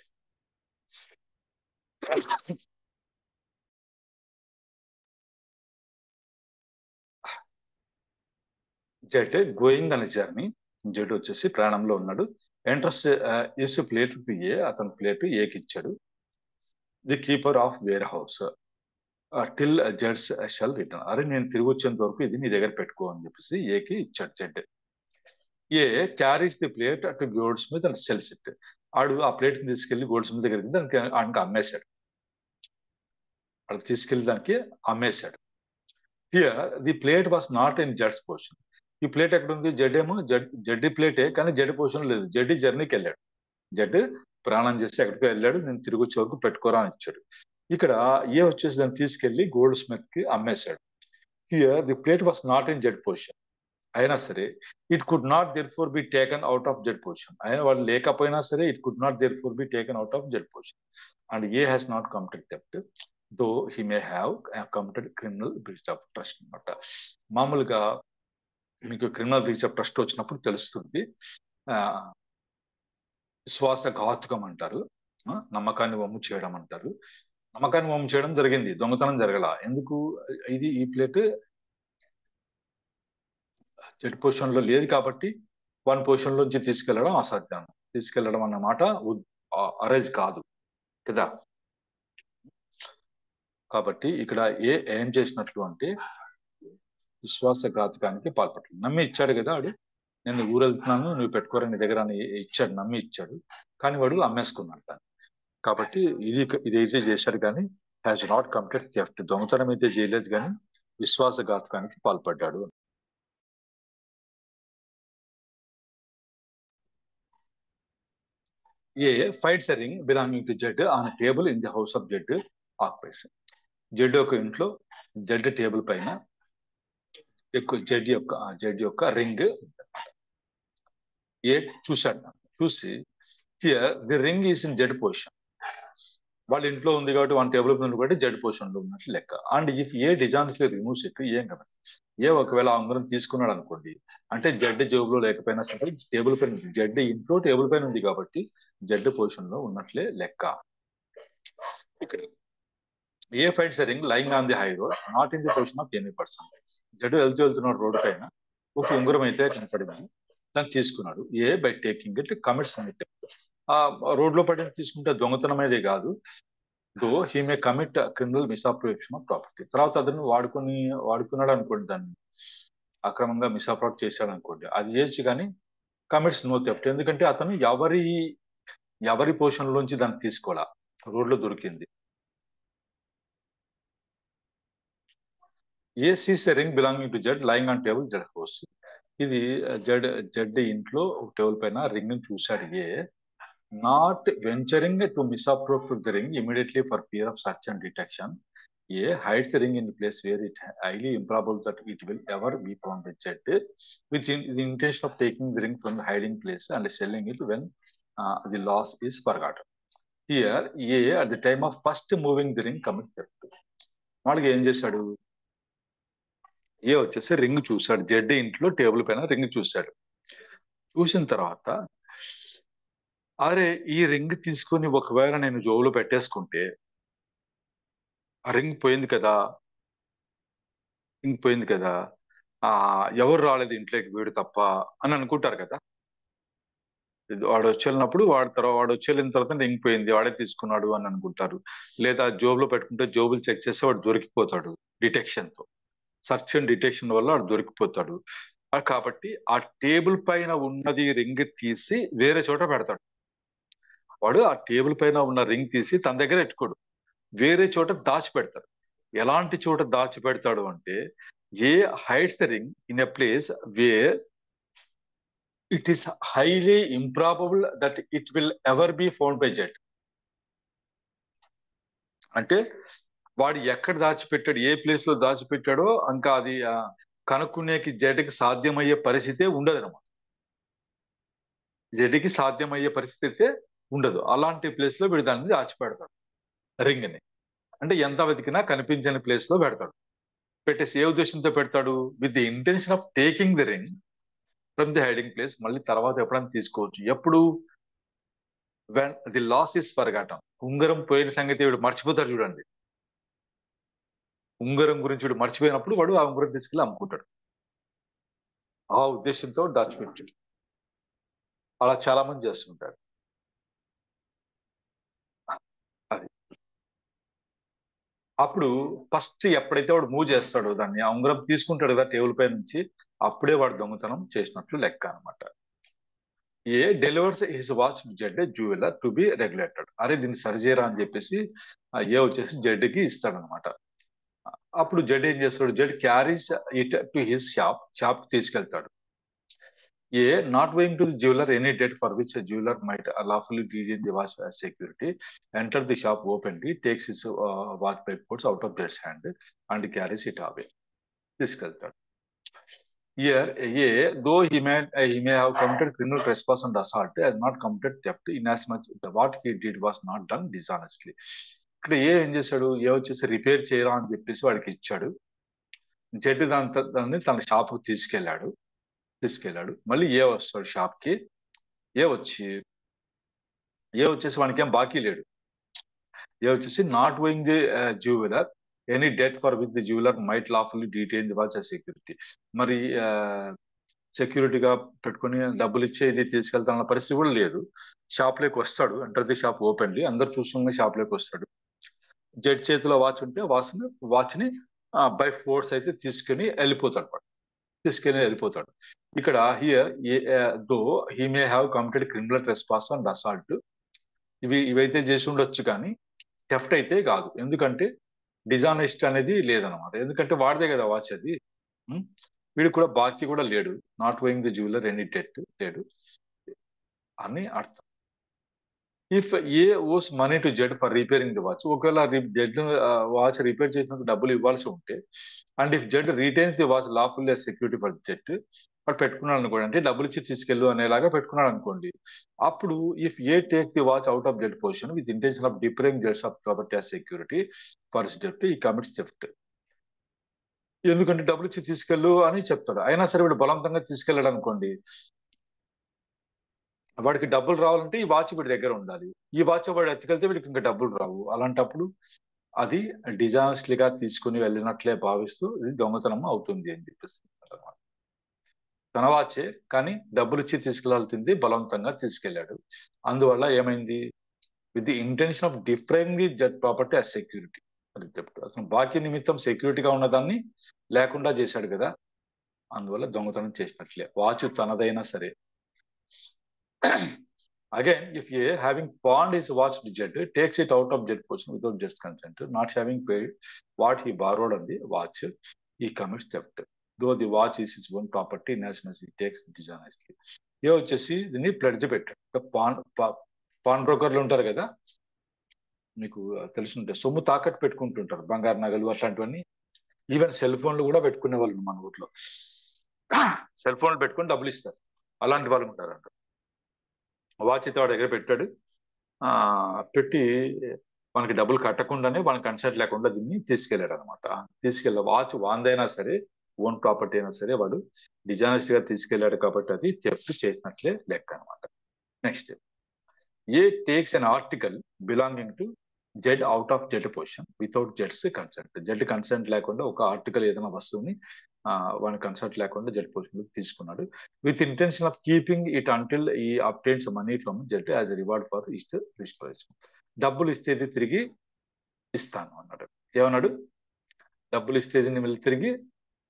జెడ్ గోయింగ్ అనే జర్నీ. జెడ్ వచ్చేసి ప్రాణంలో ఉన్నాడు. Entrusts his plate to A, అతని ప్లేట్ ఏకి ఇచ్చాడు. The keeper of warehouse till జడ్స్ షల్ రిటర్న్. అరే నేను తిరిగి వచ్చేంత వరకు ఇది నీ దగ్గర పెట్టుకో అని చెప్పేసి ఏకి ఇచ్చాడు Z. A carries the plate to gold Smith and cells it. ఆడు ఆ ప్లేట్ తీసుకెళ్లి గోల్డ్ స్మిత్ దగ్గరికి దానికి ఆయనకి అమ్మేశాడు. ఆడు తీసుకెళ్లి దానికి అమ్మేశాడు. Here the plate was not in జడ్స్ పొజిషన్. ఈ ప్లేట్ ఎక్కడ ఉంది? జడ్ ఏమో జడ్డి ప్లేటే, కానీ జడ్ పొజిషన్ లేదు. జడ్డి జర్నీకి వెళ్ళాడు. జడ్ ప్రయాణం చేసి ఎక్కడికో వెళ్ళాడు, నేను తిరిగి వచ్చే వరకు పెట్టుకోరా అని ఇచ్చాడు. ఇక్కడ ఏ వచ్చేసి దాన్ని తీసుకెళ్లి గోల్డ్ స్మిత్ కి అమ్మేశాడు. Here the plate was not in Z possession. అయినా సరే it could not therefore be taken out of Z possession. అయినా వాళ్ళు లేకపోయినా సరే it could not therefore be taken out of Z possession. And A has not committed theft though he may have committed criminal breach of trust అనమాట. మామూలుగా మీకు criminal breach of trust వచ్చినప్పుడు తెలుస్తుంది. ఆ విశ్వాసఘాతుకం అంటారు, నమ్మకాన్ని వమ్ము చేయడం అంటారు. నమ్మకాన్ని వమ్ము చేయడం జరిగింది, దొంగతనం జరగల. ఎందుకు? ఈ ప్లేట్ జెడ్ పొజిషన్ లో లేదు కాబట్టి వన్ పొజిషన్ లోంచి తీసుకెళ్లడం అసాధ్యం. తీసుకెళ్లడం అన్నమాట అరేంజ్ కాదు కదా. కాబట్టి ఇక్కడ ఏం చేసినట్లు అంటే విశ్వాసఘాతకానికి పాల్పడ్డాడు. నమ్మి ఇచ్చాడు కదా వాడు, నేను ఊరు వెళ్తున్నాను నువ్వు పెట్టుకోరా నీ దగ్గర అని ఇచ్చాడు, నమ్మి ఇచ్చాడు. కానీ వాడు అమ్మేసుకున్నాడు దాన్ని. కాబట్టి ఇదైతే చేశాడు కానీ హ్యాస్ నాట్ కమిటెడ్ థెఫ్ట్. దొంగతనం అయితే చేయలేదు కానీ విశ్వాసఘాతకానికి పాల్పడ్డాడు. A finds a ring belonging to Z on table in the house of Z occupies. Z యొక్క ఇంట్లో జడ్ టేబుల్ పైన ఎక్కువ జడ్ యొక్క రింగ్ ఏ చూశాడు. చూసి here the ring is in Z position. వాళ్ళ ఇంట్లో ఉంది కాబట్టి వన్ టేబుల్ మీద కాబట్టి జడ్ పొజిషన్ లో ఉన్నట్లు లెక్క. And if A dishonestly removes it, ఏం కదా ఏ ఒకవేళ ఉంగరం తీసుకున్నాడు అనుకోండి, అంటే జడ్ జేబులో లేకపోయినా సరే టేబుల్ పైన ఉంది. జడ్ ఇంట్లో టేబుల్ పైన ఉంది కాబట్టి జడ్ పొజిషన్ లో ఉన్నట్లే లెక్క. ఇక్కడ A finds ring lying on the high road not in the possession of any person. Z వెళ్తున్నాడు రోడ్డు పైన, ఒక ఉంగరం అయితే కనపడింది, దాన్ని తీసుకున్నాడు. A by taking it commits ఆ రోడ్ లో పడిన తీసుకుంటే దొంగతనం అనేది కాదు. Though he may commit criminal misappropriation of property. తర్వాత అతను వాడుకున్నాడు అనుకోండి, దాన్ని అక్రమంగా మిస్అప్రోప్ చేశాడు అనుకోండి, అది చేయొచ్చు కానీ కమిట్స్ నో థెఫ్ట్. ఎందుకంటే అతను ఎవరి పొజిషన్ లోంచి దాన్ని తీసుకోవాలా, రోడ్లో దొరికింది. A sees a ring belonging to Z lying on table Z house. ఇది జడ్ జడ్ ఇంట్లో టేబుల్ పైన రింగ్ ని చూశాడు A. Not venturing to misappropriate the ring immediately for fear of search and detection. A hides the ring in a place where it highly improbable that it will ever be found by Z, with the intention of taking the ring from the hiding place and selling it when the loss is forgotten. Here, A at the time of first moving the ring commits theft. వాళ్ళకి ఏం చేశాడు? ఏ వచ్చేసి ring చూశాడు, Z ఇంట్లో table పైన ring చూశాడు. చూసిన తర్వాత అరే ఈ రింగ్ తీసుకొని ఒకవేళ నేను జోబులో పెట్టేసుకుంటే ఆ రింగ్ పోయింది కదా, రింగ్ పోయింది కదా, ఎవరు రాలేదు ఇంట్లోకి వీడు తప్ప అని అనుకుంటారు కదా. వాడు వచ్చి వెళ్ళినప్పుడు వాడు వచ్చి వెళ్ళిన తర్వాత రింగ్ పోయింది వాడే తీసుకున్నాడు అని అనుకుంటారు. లేదా జోబులో పెట్టుకుంటే జోబులు చెక్ చేస్తే వాడు దొరికిపోతాడు డిటెక్షన్ తో. సర్చ్ అండ్ డిటెక్షన్ వల్ల వాడు దొరికిపోతాడు. కాబట్టి ఆ టేబుల్ పైన ఉన్నది రింగ్ తీసి వేరే చోట పెడతాడు. వాడు ఆ టేబుల్ పైన ఉన్న రింగ్ తీసి తన దగ్గర పెట్టుకోడు, వేరే చోట దాచిపెడతాడు. ఎలాంటి చోట దాచిపెడతాడు అంటే, A hides the ring in a place where it is highly improbable that it will ever be found by Z. అంటే వాడు ఎక్కడ దాచిపెట్టాడు, ఏ ప్లేస్ లో దాచిపెట్టాడో ఇంకా అది కనుక్కునేకి జెడ్కి సాధ్యమయ్యే పరిస్థితే ఉండదు అనమాట. జెడ్కి సాధ్యమయ్యే పరిస్థితి అయితే ఉండదు. అలాంటి ప్లేస్ లో వీడు దాన్ని దాచిపెడతాడు రింగ్ ని. అంటే ఎంత వెతికినా కనిపించని ప్లేస్ లో పెడతాడు. పెట్టేసి ఏ ఉద్దేశంతో పెడతాడు? With the intention of taking the ring from the hiding place. మళ్ళీ తర్వాత ఎప్పుడైనా తీసుకోవచ్చు. ఎప్పుడు? When the loss is forgotten. ఉంగరం పోయిన సంగతి వీడు మర్చిపోతాడు చూడండి. ఉంగరం గురించి వీడు మర్చిపోయినప్పుడు వాడు ఆ ఉంగరం తీసుకెళ్ళి అమ్ముకుంటాడు. ఆ ఉద్దేశంతో దాచిపెట్టాడు. అలా చాలా మంది చేస్తుంటారు. అది అప్పుడు ఫస్ట్ ఎప్పుడైతే వాడు మూవ్ చేస్తాడో దాన్ని, ఆ ఉంగరం తీసుకుంటాడు కదా టేబుల్ పై నుంచి, అప్పుడే వాడు దొంగతనం చేసినట్లు లెక్క అనమాట. A delivers his watch Z jeweller to be regulated. అరే దీన్ని సరిచేయరా అని చెప్పేసి ఏ వచ్చేసి జెడ్కి ఇస్తాడనమాట. అప్పుడు జెడ్ ఏం చేస్తాడు? Z carries it to his shop తీసుకెళ్తాడు. A not owing to the jeweller any debt for which jeweller might lawfully deal the watch security enter the shop openly takes his watch papers out of జెడ్స్ hand and carries it away. తీసుకెళ్తాడు. Here, A, though he may have committed criminal trespass and assault, has not committed theft inasmuch what he did was not done dishonestly. ఇక్కడ ఏం చేశాడు? ఏ వచ్చేసి repair చేయరా అని చెప్పేసి వాడికి ఇచ్చాడు. జెడ్ దాన్ని తన షాప్కి తీసుకెళ్ళాడు. మళ్ళీ ఏ వస్తాడు షాప్కి. ఏ వచ్చేసి వానికి ఏం బాకీ లేడు. ఏ వచ్చేసి not going the jeweller any debt for with the jeweller might lawfully detain the watch security. మరి సెక్యూరిటీగా పెట్టుకుని డబ్బులు ఇచ్చే ఇది తీసుకెళ్తానన్న పరిస్థితి కూడా లేదు. షాప్ లోకి వస్తాడు, ఎంటర్ ది షాప్ ఓపెన్లీ, అందరు చూస్తుండే షాప్ లోకి వస్తాడు. జెడ్ చేతిలో వాచ్ ఉంటే వాచ్ ని బై ఫోర్స్ అయితే తీసుకెళ్లి వెళ్ళిపోతాడు. ఇక్కడ here though he may have committed criminal trespass and assault. ఇవైతే చేసి ఉండొచ్చు కానీ థెఫ్ట్ అయితే కాదు. ఎందుకంటే డిజానెస్ట్ అనేది లేదనమాట. ఎందుకంటే వాడిదే కదా వాచ్ అది. వీడు కూడా బాకీ కూడా లేడు. Not going the jeweller any debt లేడు అని అర్థం. ఇఫ్ ఏ ఓస్ money to Z for repairing the watch, ఒకవేళ జెడ్ వాచ్ రిపేర్ చేసినందుకు డబ్బులు ఇవ్వాల్సి ఉంటే, and if Z retains the watch lawfully as security for Z, వాడు పెట్టుకున్నాడు అనుకోండి, అంటే డబ్బులు ఇచ్చి తీసుకెళ్ళు అనేలాగా పెట్టుకున్నాడు అనుకోండి, అప్పుడు if A take the watch out of Z position with intention of depriving zeds of property as security for Z, ఈ కమిట్స్ థెఫ్ట్. ఎందుకంటే డబ్బులు ఇచ్చి తీసుకెళ్ళు అని చెప్తాడు, అయినా సరే వీడు బలవంతంగా తీసుకెళ్ళాడు అనుకోండి, వాడికి డబ్బులు రావాలంటే ఈ వాచ్ వీడి దగ్గర ఉండాలి. ఈ వాచ్ వాడు ఎత్తుకెళ్తే వీడికి ఇంకా డబ్బులు రావు. అలాంటప్పుడు అది డిజానెస్ట్లీగా తీసుకుని వెళ్ళినట్లే భావిస్తూ ఇది దొంగతనం అవుతుంది అని చెప్పేసి అనమాట. తన వాచే కానీ డబ్బులు ఇచ్చి తీసుకెళ్లాల్సింది బలవంతంగా తీసుకెళ్లాడు. అందువల్ల ఏమైంది? With the intention of depriving the Z property as security. అది చెప్తాడు. అసలు బాకీ నిమిత్తం సెక్యూరిటీగా ఉన్నదాన్ని లేకుండా చేశాడు కదా, అందువల్ల దొంగతనం చేసినట్లే. వాచ్ తనదైనా సరే. Again, if A, having pawned his watch to Z, takes it out of Z position without just consent, not having paid what he borrowed on the watch, he commits theft. Though the watch is its own property national takes dishonestly. A వచ్చేసి దీన్ని pledge పెట్టాడు. Pan బ్రోకర్లు ఉంటారు కదా, మీకు తెలుసుంటే సొమ్ము తాకట్టు పెట్టుకుంటుంటారు, బంగారు నగలు అట్లాంటివన్నీ. ఈవెన్ సెల్ ఫోన్లు కూడా పెట్టుకునే వాళ్ళు మన ఊర్లో. సెల్ ఫోన్లు పెట్టుకొని డబ్బులు ఇస్తారు, అలాంటి వాళ్ళు ఉంటారంట. వాచ్ అయితే వాడి దగ్గర పెట్టాడు. పెట్టి మనకి డబ్బులు కట్టకుండానే వాళ్ళకి కన్సల్ట్ లేకుండా దీన్ని తీసుకెళ్ళాడు అనమాట. తీసుకెళ్ళి వాచ్ వాందైనా సరే, ఓన్ ప్రాపర్టీ అయినా సరే, వాడు డిజానెస్ట్ గా తీసుకెళ్లాడు కాబట్టి అది థెఫ్ట్ చేసినట్లే లెక్క అనమాట. Next, A takes an article belonging to Z out of Z possession without జెడ్స్ కన్సెంట్. జెడ్ కన్సెంట్ లేకుండా ఒక ఆర్టికల్ ఏదైనా వస్తువుని వాని కన్సెంట్ లేకుండా జెడ్ పొజిషన్ తీసుకున్నాడు, with intention of keeping it until he obtains money from Z as reward for ఇస్ట్ restoration. డబ్బులు ఇస్తేది తిరిగి ఇస్తాను అన్నాడు. ఏమన్నాడు? డబ్బులు ఇస్తేది నేను తిరిగి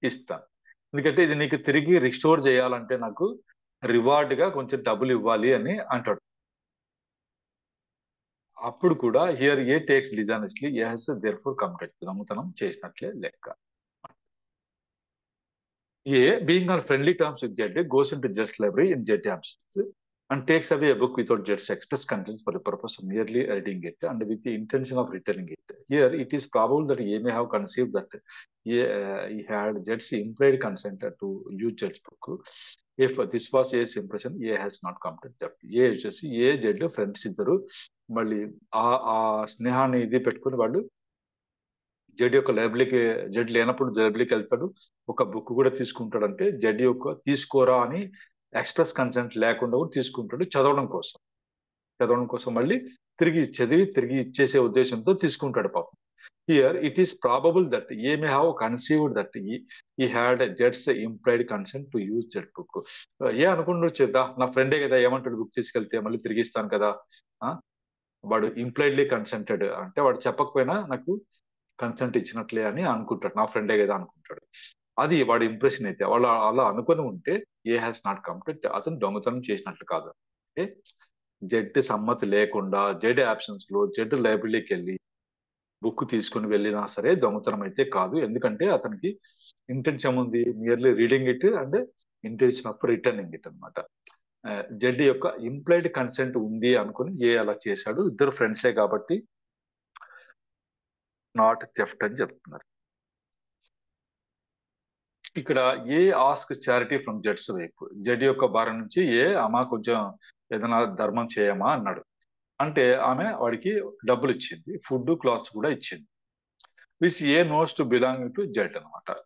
ఇస్తాను, ఎందుకంటే ఇది నీకు తిరిగి రిస్టోర్ చేయాలంటే నాకు రివార్డ్ గా కొంచెం డబ్బులు ఇవ్వాలి అని అంటాడు. అప్పుడు కూడా here A takes dishonestly, A has therefore committed, దొంగతనం చేసినట్లే లెక్క. A being on friendly terms with Z goes into జెడ్స్ library in Z absence and takes away a book without Jed's express contents for the purpose of merely reading it and with the intention of returning it. Here, it is probable that he may have conceived that he had Jed's implied consent to use Jed's book. If this was A's impression, A has not come to that. A వచ్చేసి ఏ Z friends ఇద్దరు మళ్ళీ ఆ ఆ స్నేహాన్ని ఇది పెట్టుకుని వాళ్ళు Z యొక్క లైబ్రరీకి, జెడ్ లేనప్పుడు లైబ్రరీకి వెళ్తాడు, ఒక బుక్ కూడా తీసుకుంటాడు. అంటే జెడ్ యొక్క తీసుకోరా అని ఎక్స్ప్రెస్ కన్సెంట్ లేకుండా కూడా తీసుకుంటాడు, చదవడం కోసం మళ్ళీ తిరిగి చదివి తిరిగి ఇచ్చేసే ఉద్దేశంతో తీసుకుంటాడు పాపం. Here it is probable that A may have conceived that he had జెడ్స్ implied consent to use Z book. A అనుకుంటూ చేద్దా, నా ఫ్రెండే కదా, ఏమంటాడు, బుక్ తీసుకెళ్తే మళ్ళీ తిరిగి ఇస్తాను కదా. వాడు ఇంప్లైడ్లీ కన్సెంటెడ్ అంటే వాడు చెప్పకపోయినా నాకు కన్సెంట్ ఇచ్చినట్లే అని అనుకుంటాడు, నా ఫ్రెండే కదా అనుకుంటాడు. అది వాడి ఇంప్రెషన్. అయితే వాళ్ళు అలా అనుకుని ఉంటే ఏ హ్యాస్ నాట్ కంప్లీట్, అతను దొంగతనం చేసినట్లు కాదు. అంటే జెడ్ సమ్మతి లేకుండా జెడ్ యాబ్సెన్స్ లో జెడ్ లైబ్రరీకి వెళ్ళి బుక్ తీసుకుని వెళ్ళినా సరే దొంగతనం అయితే కాదు, ఎందుకంటే అతనికి ఇంటెన్షన్ ఉంది, nearly reading it and intention of returning it అనమాట. జెడ్ యొక్క ఇంప్లైడ్ కన్సెంట్ ఉంది అనుకుని ఏ అలా చేశాడు, ఇద్దరు ఫ్రెండ్సే కాబట్టి నాట్ థెఫ్ట్ అని చెప్తున్నారు. ఇక్కడ ఏ ఆస్క్ చారిటీ ఫ్రమ్ జెడ్స్ వైపు, జెడ్ యొక్క భారం నుంచి ఏ అమ్మా కొంచెం ఏదైనా ధర్మం చేయమా అన్నాడు. అంటే ఆమె వాడికి డబ్బులు ఇచ్చింది, ఫుడ్ క్లాత్స్ కూడా ఇచ్చింది. Which A knows to belong to Z అనమాట.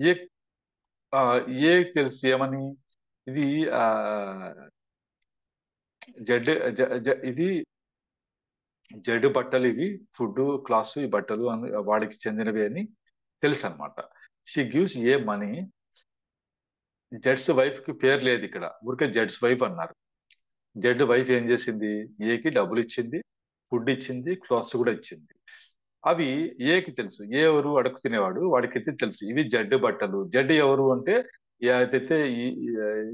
ఏ ఏ తెలుసు ఏమని, ఇది జెడ్ ఇది జెడ్ బట్టలు, ఇవి ఫుడ్ క్లాస్, ఈ బట్టలు వాడికి చెందినవి అని తెలుసు అనమాట. She gives a money. Zeds wife కి పేరు లేదు ఇక్కడ, ఊరికే జెడ్స్ వైఫ్ అన్నారు. జెడ్ వైఫ్ ఏం చేసింది, ఏకి డబ్బులు ఇచ్చింది, ఫుడ్ ఇచ్చింది, క్లాత్స్ కూడా ఇచ్చింది. అవి ఏకి తెలుసు, ఏ ఎవరు అడుగు తినేవాడు, వాడికైతే తెలుసు ఇవి జెడ్ బట్టలు. జెడ్ ఎవరు అంటే ఏదైతే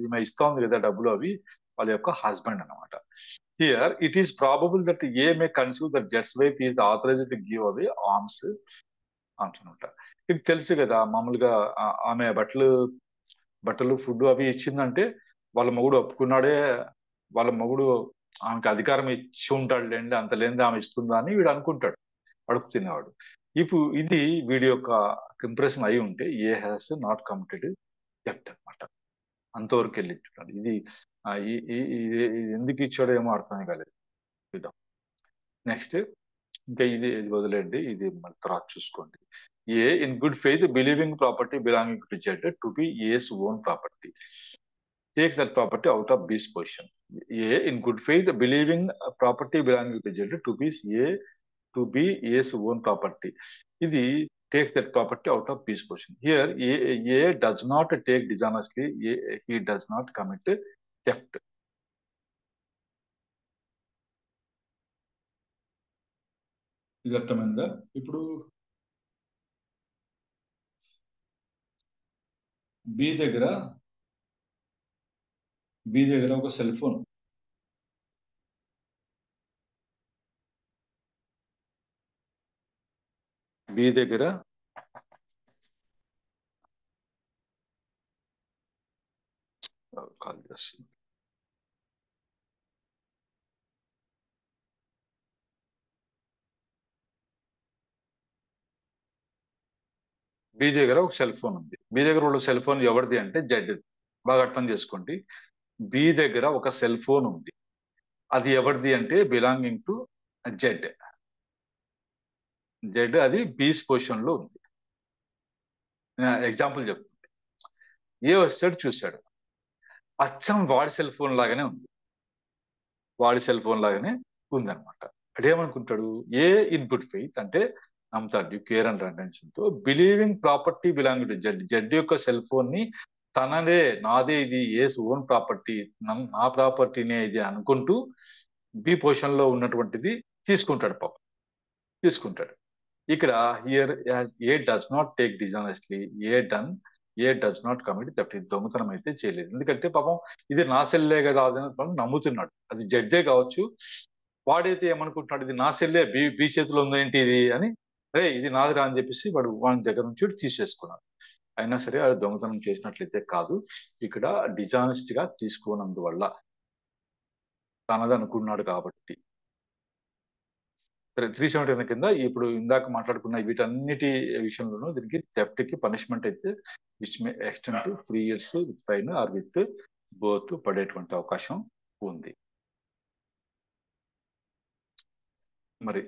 ఈమె ఇస్తోంది కదా డబ్బులు, అవి వాళ్ళ యొక్క హస్బెండ్ అనమాట. Here it is probable that A may conceive that జెడ్స్ wife is authorised to give away alms అంటున్నట. ఇది తెలుసు కదా మామూలుగా, ఆమె బట్టలు ఫుడ్ అవి ఇచ్చిందంటే వాళ్ళ మొగుడు ఒప్పుకున్నాడే, వాళ్ళ మొగుడు ఆమెకి అధికారం ఇచ్చి ఉంటాడు లేండి, అంత లేనిది ఆమె ఇస్తుందా అని వీడు అనుకుంటాడు, అడుగు తినేవాడు. ఇప్పుడు ఇది వీడి యొక్క ఇంప్రెషన్ అయి ఉంటే ఏ హ్యాస్ నాట్ కమిటెడ్ థెఫ్ట్ అనమాట. అంతవరకు వెళ్ళి చూడండి. ఇది ఇది ఎందుకు ఇచ్చాడో ఏమో అర్థమే కాలేదు. చూద్దాం నెక్స్ట్. ఇంకా ఇది వదిలేండి, ఇది మళ్ళీ తర్వాత చూసుకోండి. A in good faith believing property belonging to Z to be A's own property takes that property out of B's position. A in good faith believing a property belonging to Z to be A's own property. ఇది takes that property out of B's position. Here A does not take dishonestly. He does not commit theft. ఇది అర్థమైందా? ఇప్పుడు B దగ్గర ఒక cell phone, B దగ్గర call చేస్తుంది. B దగ్గర ఒక సెల్ ఫోన్ ఉంది. బి దగ్గర ఉన్న సెల్ ఫోన్ ఎవరిది అంటే జెడ్. బాగా అర్థం చేసుకోండి. బి దగ్గర ఒక సెల్ ఫోన్ ఉంది. అది ఎవరిది అంటే బిలాంగింగ్ టు జెడ్. జెడ్ అది బీస్ పొజిషన్ లో ఉంది. ఎగ్జాంపుల్ చెప్తాను. ఏ వచ్చాడు చూశాడు, అచ్చం వాడి సెల్ ఫోన్ లాగానే ఉంది. వాడి సెల్ ఫోన్ లాగానే ఉందన్నమాట. అదేమనుకుంటాడు, ఏ ఇన్పుట్ ఫెయిత్ అంటే నమ్ముతాడు కేర్ అండ్ అటెన్షన్ తో, believing property belong to Z. Z యొక్క సెల్ ఫోన్ ని తనదే, నాదే ఇది, ఏ ఓన్ ప్రాపర్టీ, నా ప్రాపర్టీనే ఇది అనుకుంటూ బి పొజిషన్ లో ఉన్నటువంటిది తీసుకుంటాడు. పాపం తీసుకుంటాడు. ఇక్కడ here A does not take డిజానెస్ట్లీ, A done a does not commit theft. ఇది దొంగతనం అయితే చేయలేదు. ఎందుకంటే పాపం ఇది నా సెల్లే కదా అని నమ్ముతున్నాడు. అది జడ్జే కావచ్చు. వాడైతే ఏమనుకుంటున్నాడు, ఇది నా సెల్లే, బి చేతిలో ఉందేంటి ఇది అని, అరే ఇది నాదిరా అని చెప్పేసి వాడు వాని దగ్గర నుంచి తీసేసుకున్నాడు. అయినా సరే అది దొంగతనం చేసినట్లయితే కాదు. ఇక్కడ డిజానెస్ట్ గా తీసుకోనందువల్ల, తనది అనుకున్నాడు కాబట్టి. 379 కింద ఇప్పుడు ఇందాక మాట్లాడుకున్న వీటన్నిటి విషయంలోనూ దీనికి థెఫ్ట్ కి పనిష్మెంట్ అయితే which may extend to 3 years with fine or with both పడేటువంటి అవకాశం ఉంది. మరి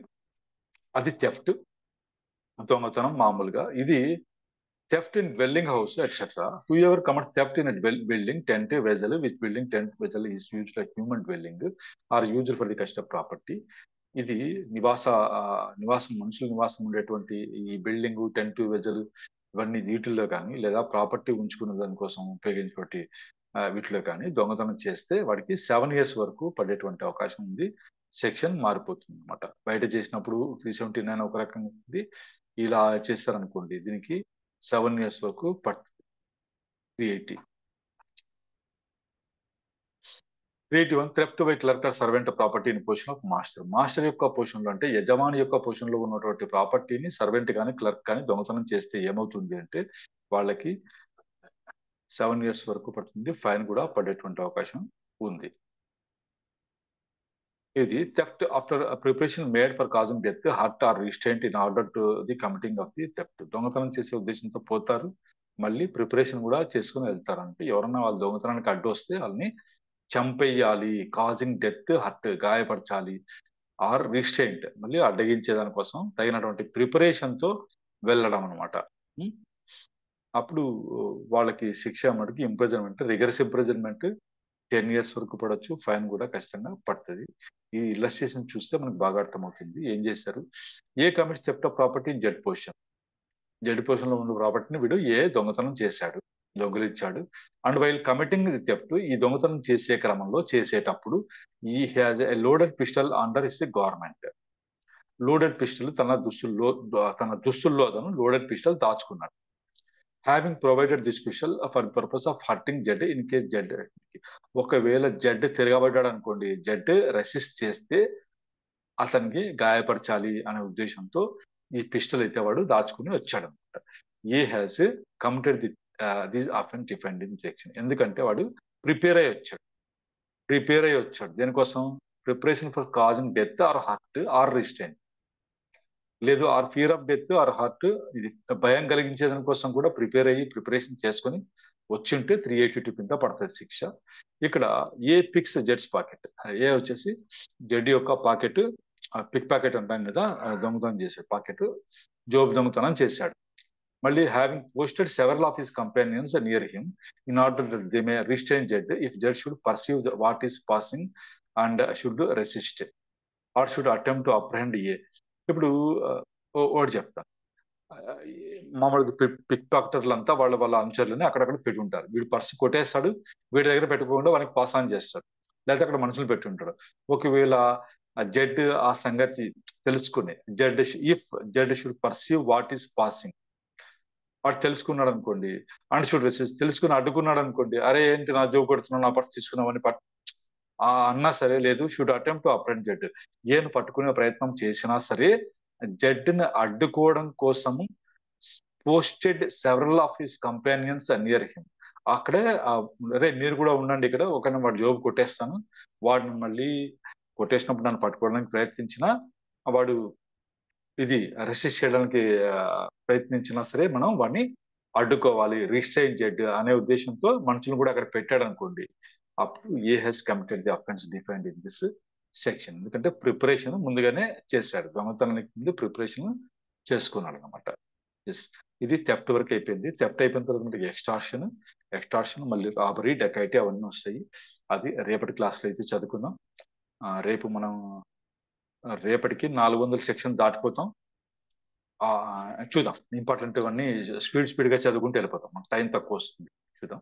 అది థెఫ్ట్, దొంగతనం మామూలుగా. ఇది theft in dwelling house etcetera. Whoever commits theft in building tent vessel which building tent vessel is used like human dwelling or used for the custom property. ఇది నివాసం, మనుషుల నివాసం ఉండేటువంటి ఈ బిల్డింగ్, టెంట్, వెజల్ ఇవన్నీ వీటిల్లో కానీ, లేదా ప్రాపర్టీ ఉంచుకునే దానికోసం ఉపయోగించేటువంటి వీటిలో కానీ దొంగతనం చేస్తే వాడికి 7 years వరకు పడేటువంటి అవకాశం ఉంది. సెక్షన్ మారిపోతుంది అనమాట. బయట చేసినప్పుడు 379 ఒక రకంగా ఉంది. ఇలా చేస్తారనుకోండి దీనికి 7 years వరకు పడుతుంది. 380. 381 theft by clerk or servant property in position of master. Master యొక్క పొజిషన్ లో అంటే యజమాని యొక్క పొజిషన్ లో ఉన్నటువంటి ప్రాపర్టీని సర్వెంట్ కానీ క్లర్క్ కానీ దొంగతనం చేస్తే ఏమవుతుంది అంటే వాళ్ళకి 7 years వరకు పడుతుంది. ఫైన్ కూడా పడేటువంటి అవకాశం ఉంది. ఇది theft after preparation made for causing death, hurt or restraint in order to the committing of the theft. దొంగతనం చేసే ఉద్దేశంతో పోతారు, మళ్ళీ ప్రిపరేషన్ కూడా చేసుకుని వెళ్తారు. అంటే ఎవరన్నా వాళ్ళ దొంగతనానికి అడ్డు వస్తే వాళ్ళని చంపేయాలి, కాజింగ్ డెత్, హర్ట్ గాయపరచాలి, ఆర్ రిస్ట్రెయింట్ మళ్ళీ అడ్డగించే దానికోసం తగినటువంటి ప్రిపరేషన్ తో వెళ్ళడం అనమాట. అప్పుడు వాళ్ళకి శిక్ష మటుకు ఇంప్రిజన్మెంట్, రిగరస్ ఇంప్రిజన్మెంట్ 10 years వరకు పడవచ్చు. ఫైన్ కూడా ఖచ్చితంగా పడుతుంది. ఈ ఇల్లస్ట్రేషన్ చూస్తే మనకు బాగా అర్థమవుతుంది ఏం చేశారు. A commits theft of property in Z possession. Z possession లో ఉన్న ప్రాపర్టీని వీడు ఏ దొంగతనం చేశాడు, దొంగిలించాడు. And while committing the theft, ఈ దొంగతనం చేసే క్రమంలో చేసేటప్పుడు ఈ has a loaded pistol under his the government. Loaded pistol తన దుస్తుల్లో అతను లోడెడ్ పిస్టల్ దాచుకున్నాడు. Having provided this pistol for purpose of hurting Z in case Z. ఒకవేళ జెడ్ తిరగబడ్డాడు అనుకోండి, జెడ్ రెసిస్ట్ చేస్తే అతనికి గాయపరచాలి అనే ఉద్దేశంతో ఈ పిస్టల్ అయితే వాడు దాచుకుని వచ్చాడు అనమాట. A has committed this offence defined section. ఎందుకంటే వాడు ప్రిపేర్ అయ్యి వచ్చాడు. దేనికోసం, preparation for causing death or hurt or restraint, లేదు or fear of death or hurt, ఇది భయం కలిగించే దానికోసం కూడా ప్రిపరేషన్ చేసుకొని వచ్చింటే 382 కింద పడుతుంది శిక్ష. ఇక్కడ ఏ పిక్స్ జెడ్స్ పాకెట్, ఏ వచ్చేసి జెడ్ యొక్క పాకెట్, పిక్ పాకెట్ అంటాం కదా, దొంగతనం చేశాడు, పాకెట్ జోబు దొంగతనం చేశాడు. మళ్ళీ having posted several of his companions near him in order they may restrain Z if Z should perceive what is passing and should resist or should attempt to apprehend A. ఇప్పుడు ఒకటి చెప్తాను. మామూలుగా pick పాకెటర్లు అంతా వాళ్ళ అనుచరులని అక్కడక్కడ పెట్టి ఉంటారు. వీడు పర్సు కొట్టేస్తాడు, వీడి దగ్గర పెట్టుకోకుండా వానికి పాస్ ఆన్ చేస్తాడు, లేకపోతే అక్కడ మనుషులు పెట్టి ఉంటాడు. ఒకవేళ జెడ్ ఆ సంగతి తెలుసుకుని if Z should perceive what is passing, వాడు తెలుసుకున్నాడు అనుకోండి, అండ్ షుడ్ రెసిస్ట్, తెలుసుకుని అడ్డుకున్నాడు అనుకోండి, అరే ఏంటి నా జోబు కొడుతున్నావు, నా పర్సు తీసుకున్నావు అని అన్నా సరే, లేదు షుడ్ అటెంప్ట్ టు అప్రెంట్ జెడ్, ఏను పట్టుకునే ప్రయత్నం చేసినా సరే జెడ్ ని అడ్డుకోవడం కోసము posted several of his companions near him, అక్కడే అరే మీరు కూడా ఉండండి ఇక్కడ, ఒక వాడు జోబు కొట్టేస్తాను, వాడిని మళ్ళీ కొట్టేసినప్పుడు నన్ను పట్టుకోవడానికి ప్రయత్నించినా వాడు ఇది రెసిస్ట్ చేయడానికి ఆ, ప్రయత్నించినా సరే మనం వాడిని అడ్డుకోవాలి, రిస్ట్రైన్ జెడ్ అనే ఉద్దేశంతో మనుషులను కూడా అక్కడ పెట్టాడు అనుకోండి, అప్పుడు A has committed the offence defined in this section. ఎందుకంటే ప్రిపరేషన్ ముందుగానే చేశాడు, దొంగతనానికి ముందు ప్రిపరేషన్ చేసుకున్నాడు అనమాట. ఎస్, ఇది థెఫ్ట్ వరకు అయిపోయింది. థెఫ్ట్ అయిపోయిన తర్వాత మనకి ఎక్స్టార్షన్, మళ్ళీ రాబరీ, డకైటీ అవన్నీ వస్తాయి. అది రేపటి క్లాస్లో అయితే చదువుకుందాం. రేపు మనం రేపటికి 400 సెక్షన్ దాటిపోతాం. చూద్దాం, ఇంపార్టెంట్ అన్ని స్పీడ్ గా చదువుకుంటూ వెళ్ళిపోతాం, మనకు టైం తక్కువ వస్తుంది. చూద్దాం.